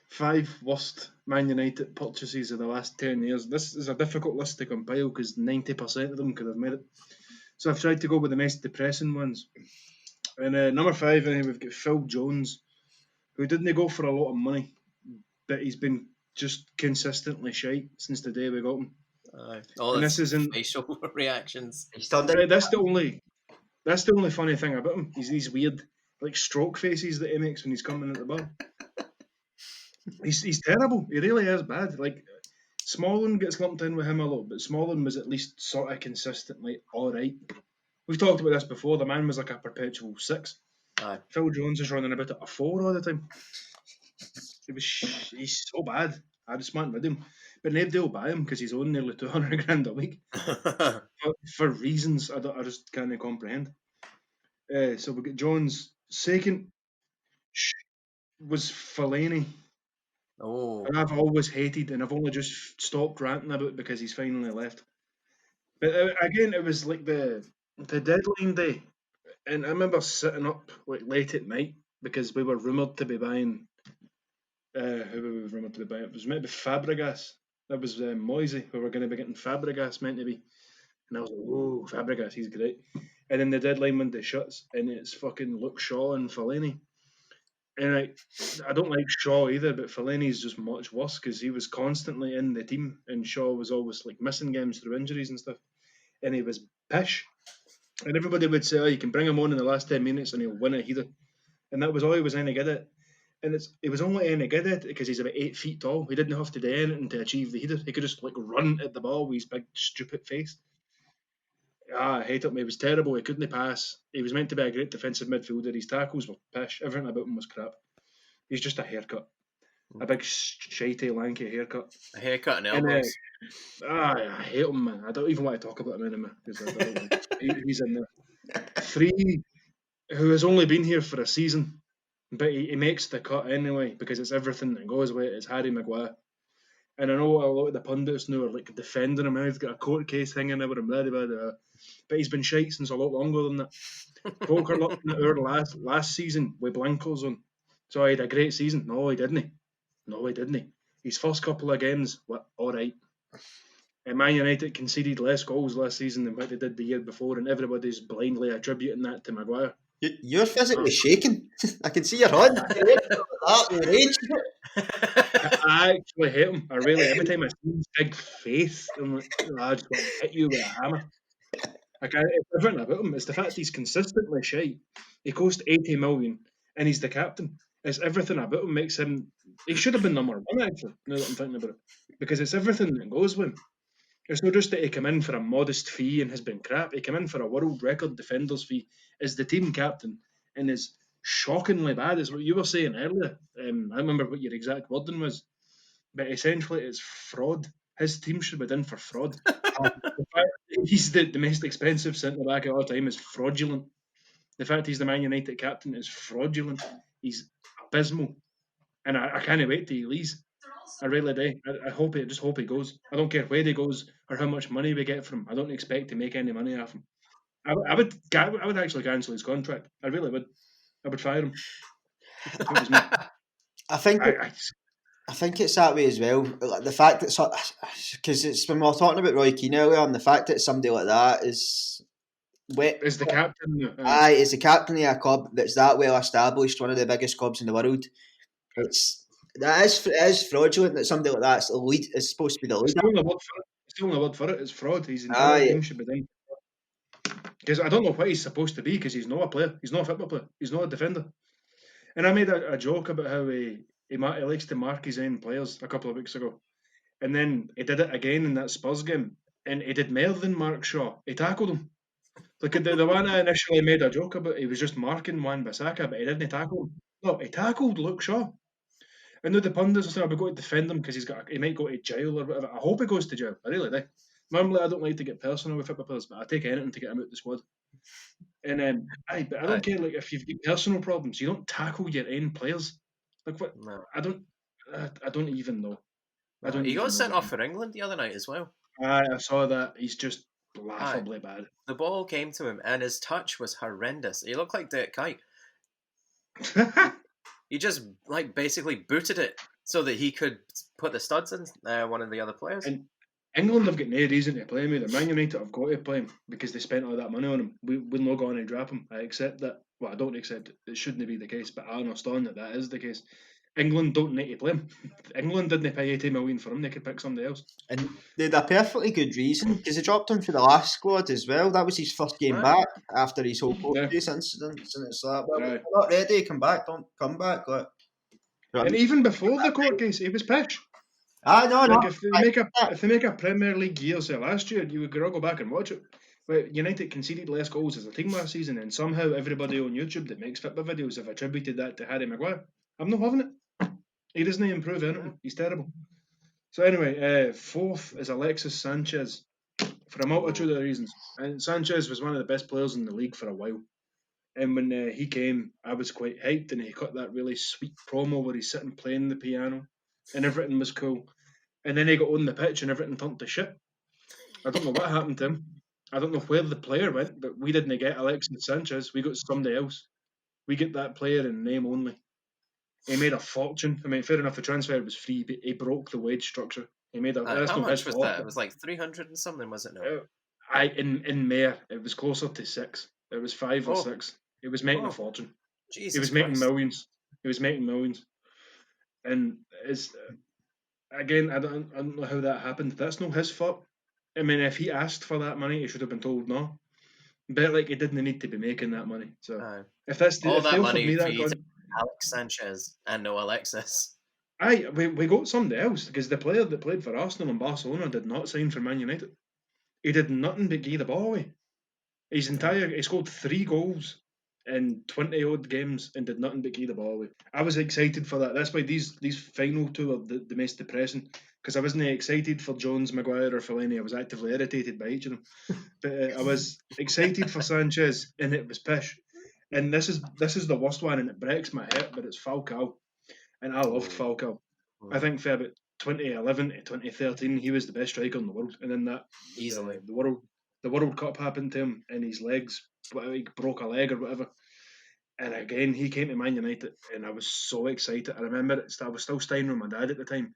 5 worst Man United purchases of the last 10 years. This is a difficult list to compile because 90% of them could have made it. So I've tried to go with the most depressing ones. And number 5, we've got Phil Jones, who didn't go for a lot of money, but he's been just consistently shite since the day we got him. All his facial reactions. That's the only funny thing about him. He's weird, like stroke faces that he makes when he's coming at the bar. He's terrible. He really is bad. Like Smalling gets lumped in with him a lot, but Smalling was at least sort of consistently all right. We've talked about this before. The man was like a perpetual 6. Aye. Phil Jones is running about at a 4 all the time. He's so bad. I just want rid of him. But nobody will buy him because he's on nearly 200 grand a week. for reasons I just can't comprehend. So we get Jones. Second was Fellaini. And I've always hated, and I've only just stopped ranting about it because he's finally left. But again, it was like the deadline day, and I remember sitting up like late at night because we were rumoured to be buying. Who were we rumoured to be buying? It was meant to be Fabregas. That was Moisey. We were going to be getting Fabregas, meant to be. And I was like, whoa, Fabregas, he's great. And then the deadline window shuts, and it's fucking Luke Shaw and Fellaini. And I don't like Shaw either, but Fellaini's just much worse because he was constantly in the team, and Shaw was always like missing games through injuries and stuff, and he was pish. And everybody would say, "Oh, you can bring him on in the last 10 minutes and he'll win a header," and that was all he was any good at. And he was only any good at it because he's about 8 feet tall. He didn't have to do anything to achieve the header. He could just like run at the ball with his big stupid face. I hate him. He was terrible. He couldn't pass. He was meant to be a great defensive midfielder. His tackles were pish. Everything about him was crap. He's just a haircut. A big, shitey, lanky haircut. A haircut and elbows. I hate him, man. I don't even want to talk about him anymore. He's in there. 3, who has only been here for a season, but he makes the cut anyway because it's everything that goes with it. It's Harry Maguire. And I know a lot of the pundits now are like defending him. He's got a court case hanging over him, but he's been shite since a lot longer than that. Folk are looking at our last season with blankers on. So he had a great season. No, he didn't. His first couple of games were all right. And Man United conceded less goals last season than what they did the year before, and everybody's blindly attributing that to Maguire. You're physically shaking. I can see your hand. I actually hate him. I really, every time I see his big face, I'm like, I just want to hit you with a hammer. It's everything about him. It's the fact he's consistently shite. He cost 80 million and he's the captain. It's everything about him makes him. He should have been number 1, actually, now that I'm thinking about it. Because it's everything that goes with him. It's not just that he came in for a modest fee and has been crap. He came in for a world record defender's fee as the team captain and is shockingly bad, is what you were saying earlier. I remember what your exact wording was. But essentially, it's fraud. His team should be done for fraud. The fact he's the most expensive centre-back of all time is fraudulent. The fact he's the Man United captain is fraudulent. He's abysmal. And I can't wait till he leaves. I really do. I just hope he goes. I don't care where he goes or how much money we get from him. I don't expect to make any money off him. I would actually cancel his contract. I really would. I would fire him. If it was me. I think it's that way as well. Like the fact that because it's when we were talking about Roy Keane earlier, and the fact that somebody like that is the captain. Is the captain of a club that's that well established, one of the biggest clubs in the world. It is fraudulent that somebody like that's the lead is supposed to be the leader. Still no word for it. It's fraud. His entire team should be done. Because I don't know what he's supposed to be because he's not a player. He's not a football player. He's not a defender. And I made a joke about how he likes to mark his own players a couple of weeks ago. And then he did it again in that Spurs game. And he did more than Mark Shaw. He tackled him. Like the one I initially made a joke about, he was just marking Wan-Bissaka, but he didn't tackle him. No, he tackled Luke Shaw. I know the pundits are saying, we've got to defend him because he might go to jail or whatever. I hope he goes to jail. I really do. Normally, I don't like to get personal with football players, but I take anything to get him out of the squad. And I don't care. Like if you've got personal problems, you don't tackle your own players. Like what? No. I don't even know. He got sent off for England the other night as well. I saw that. He's just laughably bad. The ball came to him, and his touch was horrendous. He looked like Dirk Kuyt. He just basically booted it so that he could put the studs in one of the other players. And England have got no reason to play him either. Man United have got to play him because they spent all that money on him. We're not going to drop him. I accept that. Well, I don't accept it. It shouldn't be the case, but I understand that is the case. England don't need to play him. England didn't pay 80 million for him. They could pick somebody else. And they had a perfectly good reason because they dropped him for the last squad as well. That was his first game back after his whole court case incidents, and it's like, well, we're not ready. Come back. Don't come back. And even before the court case, he was pitch. No. If they make a Premier League year, say last year, you would go back and watch it. But United conceded less goals as a team last season, and somehow everybody on YouTube that makes football videos have attributed that to Harry Maguire. I'm not having it. He doesn't improve anything. He's terrible. So anyway, fourth is Alexis Sanchez for a multitude of reasons. And Sanchez was one of the best players in the league for a while. And when he came, I was quite hyped, and he cut that really sweet promo where he's sitting playing the piano, and everything was cool. And then he got on the pitch, and everything turned to shit. I don't know what happened to him. I don't know where the player went, but we didn't get Alexis Sanchez. We got somebody else. We get that player in name only. He made a fortune. I mean, fair enough, the transfer was free, but he broke the wage structure. He made a. How much was that? It was like 300 and something, was it? No. In Mayor, it was closer to 6. It was 5 or 6. He was making a fortune. Jesus he was Christ. making millions. He was making millions, and it's again, I don't know how that happened. That's not his fault. I mean, if he asked for that money, he should have been told no. But like, he didn't need to be making that money. So if All if they that offered money me for that, you to Alex Sanchez and no Alexis. we got somebody else because the player that played for Arsenal and Barcelona did not sign for Man United. He did nothing but give the ball away. He scored 3 goals in 20 odd games and did nothing but give the ball away. I was excited for that. That's why these final two are the most depressing, because I wasn't excited for Jones, Maguire or Fellaini. I was actively irritated by each of them. But I was excited for Sanchez, and it was pish. And this is the worst one, and it breaks my heart, but it's Falcao. And I loved Falcao. I think for about 2011 to 2013, he was the best striker in the world. And then that Easily. the World Cup happened to him, and his legs, he broke a leg or whatever. And again, he came to Man United, and I was so excited. I remember I was still staying with my dad at the time,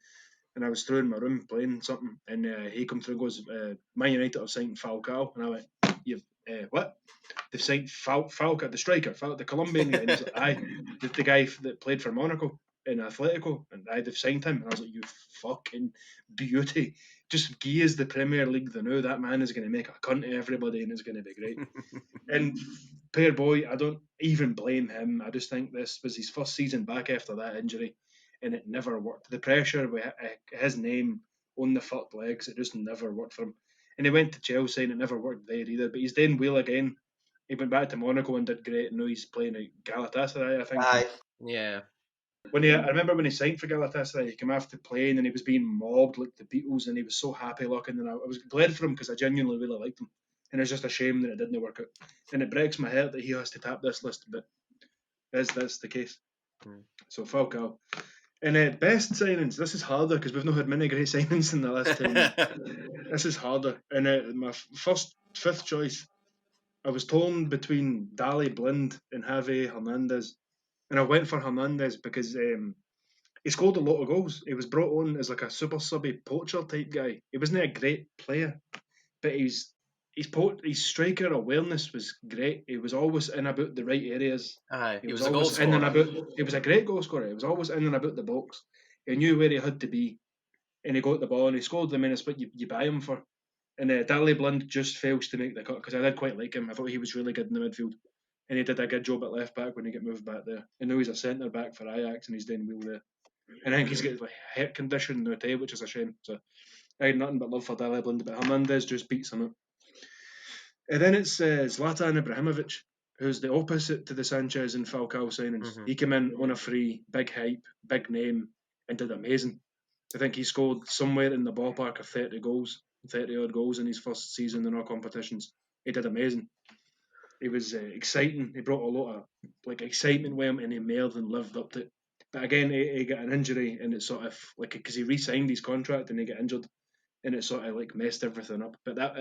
and I was through in my room playing something, and he come through and goes, Man United have signed Falcao. And I went, you've what? They've signed Falcao, the striker, the Colombian guy. And he's like, aye, the guy that played for Monaco in Atletico, and they've signed him. And I was like, you fucking beauty. Just give us the Premier League the now. That man is going to make a cunt of everybody, and it's going to be great. And poor boy, I don't even blame him. I just think this was his first season back after that injury, and it never worked. The pressure with his name on the fucked legs, it just never worked for him. And he went to Chelsea, and it never worked there either. But he's doing well again. He went back to Monaco and did great. And now he's playing at Galatasaray, I think. Aye. Yeah. I remember when he signed for Galatasaray, he came after playing and he was being mobbed like the Beatles, and he was so happy looking. And I was glad for him because I genuinely really liked him. And it's just a shame that it didn't work out. And it breaks my heart that he has to tap this list, but that's the case. So Falcao. And best signings, this is harder because we've not had many great signings in the last 10 years. This is harder. And my fifth choice, I was torn between Dali Blind and Javi Hernandez. And I went for Hernandez because he scored a lot of goals. He was brought on as like a super subby poacher type guy. He wasn't a great player, but his striker awareness was great. He was always in about the right areas. He was a goal scorer. He was a great goal scorer. He was always in and about the box. He knew where he had to be, and he got the ball and he scored. I mean, it's what you buy him for. And Dali Blind just fails to make the cut because I did quite like him. I thought he was really good in the midfield, and he did a good job at left back when he got moved back there. And now he's a centre back for Ajax, and he's doing well there. And I think he's got like heart condition now too, which is a shame. So I had nothing but love for Dali Blind, but Hernandez just beats him up. And then it's Zlatan Ibrahimovic, who's the opposite to the Sanchez and Falcao signings. He came in on a free, big hype, big name, and did amazing. I think he scored somewhere in the ballpark of 30 odd goals in his first season in all competitions. He did amazing. He was exciting. He brought a lot of excitement with him, and he more than lived up to it. But again, he got an injury, and it sort of because he re-signed his contract and he got injured, and it sort of messed everything up. But that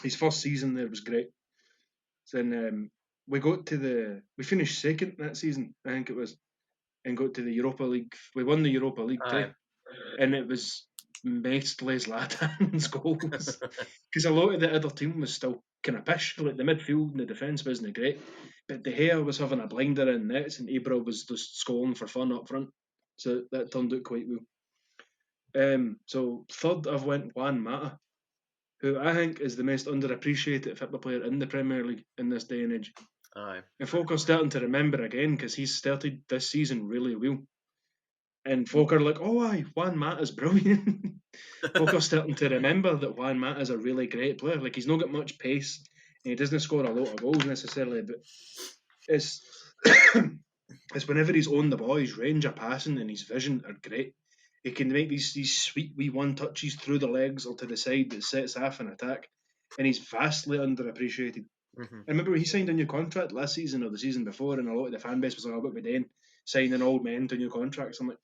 his first season there was great. Then we finished second that season, I think it was, and got to the Europa League. We won the Europa League too, and it was mostly Zlatan's goals because a lot of the other team was still kind of pish. Like the midfield and the defence wasn't great, but De Gea was having a blinder in nets, and Ibra was just scoring for fun up front. So that turned out quite well. So third, I've went Juan Mata, who I think is the most underappreciated football player in the Premier League in this day and age. And folk are starting to remember again because he's started this season really well. And folk are like, oh, aye, Juan Mata's brilliant. Folk are starting to remember that Juan Mata's a really great player. Like, he's not got much pace, and he doesn't score a lot of goals necessarily, but it's it's whenever he's on the ball, his range of passing and his vision are great. He can make these sweet wee one touches through the legs or to the side that sets off an attack, and he's vastly underappreciated. I remember when he signed a new contract last season or the season before, and a lot of the fan base was like, "Oh, what we doing? Signing old men to new contracts?" I'm like,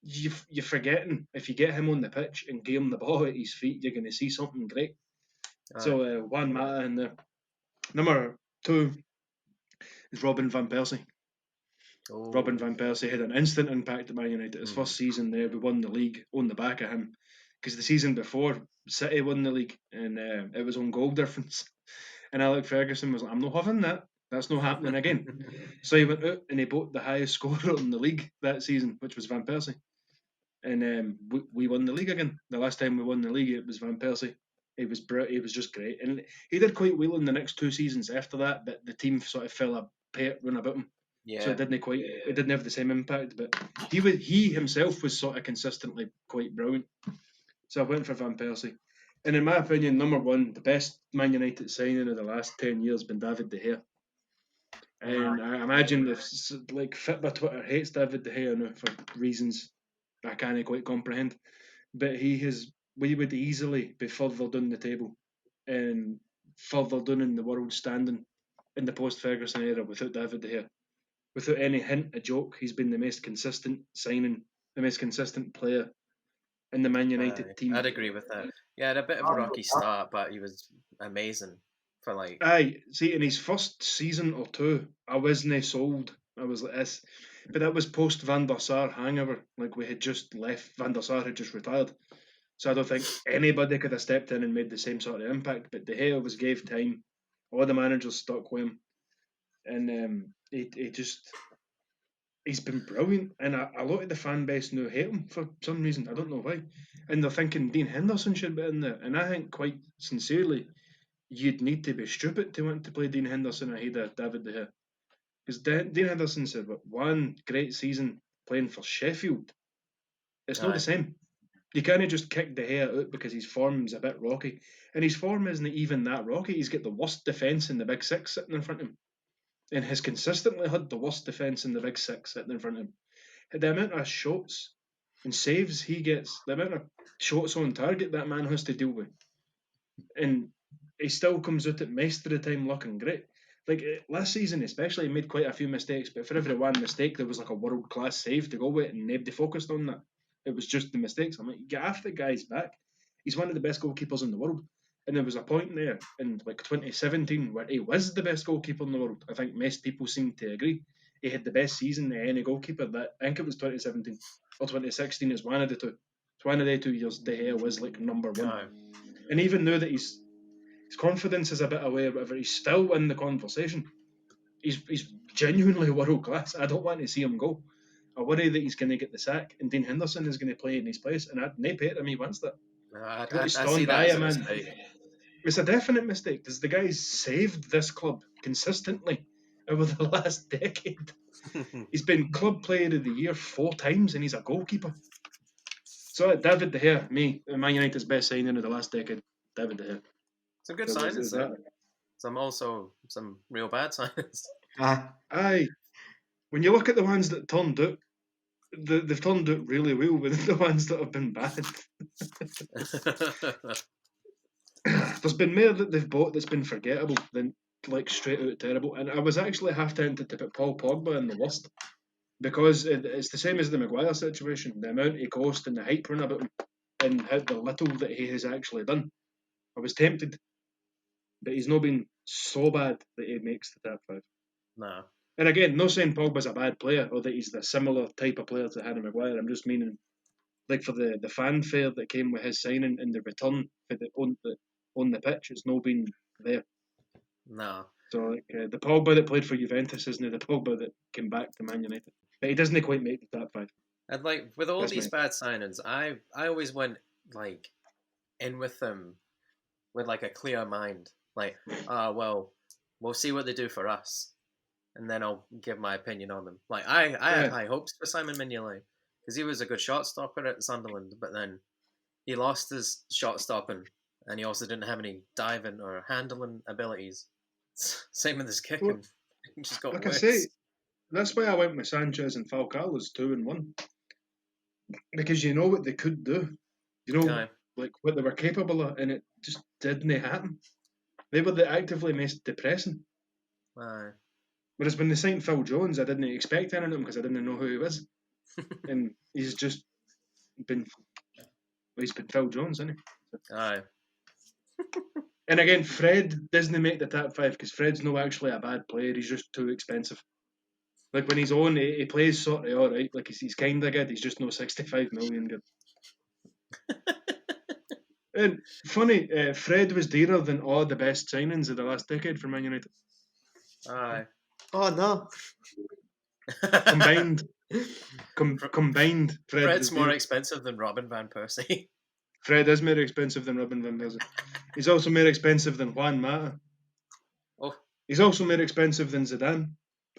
you're forgetting if you get him on the pitch and give him the ball at his feet, you're going to see something great. So Juan Mata in there. Number 2 is Robin van Persie. Robin van Persie had an instant impact at Man United. His first season there, we won the league on the back of him, because the season before City won the league, and it was on goal difference. And Alex Ferguson was like, "I'm not having that. That's not happening again. So he went out and he bought the highest scorer in the league that season, which was Van Persie. And we won the league again. The last time we won the league, it was Van Persie. He was just great, and he did quite well in the next 2 seasons after that. But the team sort of fell apart when about him, so it didn't have the same impact. But he himself was sort of consistently quite brilliant. So I went for Van Persie, and in my opinion, number one, the best Man United signing of the last 10 years been David De Gea. And I imagine if like Fitba Twitter hates David De Gea now for reasons I can't quite comprehend, but we would easily be further down the table and further down in the world standing in the post-Ferguson era without David De Gea. Without any hint of joke, he's been the most consistent signing, the most consistent player in the Man United team. I'd agree with that. Yeah, had a bit of a rocky start, but he was amazing for like. Aye, see, in his first season or two, I wasn't sold. I was like this, but that was post Van der Sar hangover. Like we had just left, Van der Sar had just retired, so I don't think anybody could have stepped in and made the same sort of impact. But De Gea was gave time. All the managers stuck with him, and he's been brilliant. And a lot of the fan base now hate him for some reason. I don't know why, and they're thinking Dean Henderson should be in there. And I think quite sincerely, you'd need to be stupid to want to play Dean Henderson ahead of David De Gea. Because Dean Henderson said, one great season playing for Sheffield. It's not the same. You can't just kick De Gea out because his form's a bit rocky. And his form isn't even that rocky. He's got the worst defence in the Big Six sitting in front of him. And has consistently had the worst defence in the Big Six sitting in front of him. The amount of shots and saves he gets, the amount of shots on target that man has to deal with. And he still comes out at most of the time looking great. Like last season especially, he made quite a few mistakes, but for every one mistake there was like a world-class save to go with, and nobody focused on that. It was just the mistakes. I'm like, get after the guy's back. He's one of the best goalkeepers in the world. And there was a point there in like 2017 where he was the best goalkeeper in the world. I think most people seem to agree. He had the best season of any goalkeeper. That I think it was 2017 or 2016 is one of the two. It's one of the 2 years De Gea was like number one. And even though that his confidence is a bit away or whatever, he's still in the conversation. He's genuinely world class. I don't want to see him go. I worry that he's going to get the sack and Dean Henderson is going to play in his place, and no part of me wants that. I see that as a mistake. It's a definite mistake because the guy's saved this club consistently over the last decade. He's been Club Player of the Year 4 times and he's a goalkeeper. So David De Gea, Man United's best signing of the last decade, David De Gea. Some good signings there. Some real bad signings. Aye. When you look at the ones that turned out, they've turned out really well with the ones that have been bad. There's been more that they've bought that's been forgettable than like straight out terrible. And I was actually half tempted to put Paul Pogba in the worst because it's the same as the Maguire situation. The amount he cost and the hype run about him and how the little that he has actually done. I was tempted, but he's not been so bad that he makes the top 5. No. And again, not saying Pogba's a bad player or that he's the similar type of player to Harry Maguire. I'm just meaning, like for the fanfare that came with his signing and the return for on the pitch, it's not been there. No. So like the Pogba that played for Juventus isn't the Pogba that came back to Man United. But he doesn't quite make the top 5. And like with all these bad signings, I always went like in with them with like a clear mind. Like, well, we'll see what they do for us, and then I'll give my opinion on them. Like I had high hopes for Simon Mignolet because he was a good shot stopper at Sunderland, but then he lost his shot stopping, and he also didn't have any diving or handling abilities. Same with his kicking. Well, he just got like worse. I say, that's why I went with Sanchez and Falcao as 2 and 1, because you know what they could do, like what they were capable of, and it just didn't happen. They were the actively most depressing. Aye. Whereas when they signed Phil Jones, I didn't expect anything of him because I didn't know who he was, and he's just been Phil Jones, isn't he? Aye. And again, Fred doesn't make the top 5 because Fred's not actually a bad player. He's just too expensive. Like when he's on, he plays sort of all right. Like he's kind of good. He's just no 65 million good. And funny, Fred was dearer than all the best signings of the last decade for Man United. Aye. Oh no. Combined. Combined. Fred's more expensive than Robin Van Persie. Fred is more expensive than Robin van Persie. He's also more expensive than Juan Mata. Oh. He's also more expensive than Zidane,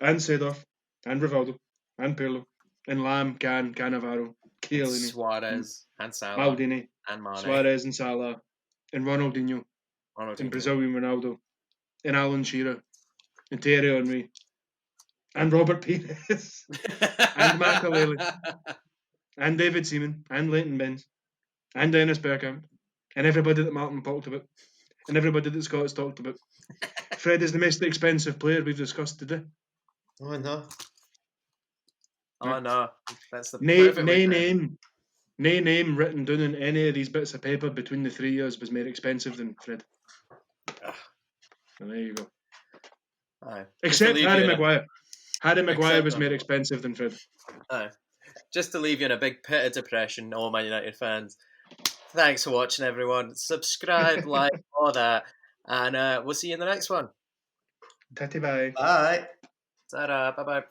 and Seedorf, and Rivaldo, and Pirlo, and Lam, Cannavaro, Chiellini, Suarez, and Salah, Maldini, and Mane. Suarez and Salah, and Ronaldinho, and Brazilian Ronaldo, and Alan Shearer, and Thierry Henry, and Robert Pires, and Makelele, and David Seaman, and Leighton Baines, and Dennis Bergkamp, and everybody that Martin talked about, and everybody that Scott's talked about. Fred is the most expensive player we've discussed today. Oh no. Oh no. That's the Nay perfect way to end. name written down in any of these bits of paper between the three years was more expensive than Fred. And there you go. Aye. Except Harry Maguire. Harry Maguire was Except more expensive than Fred. Aye. Just to leave you in a big pit of depression, all Man United fans. Thanks for watching, everyone. Subscribe, like, all that. And we'll see you in the next one. Tatty bye. Bye. Ta-da. Bye-bye.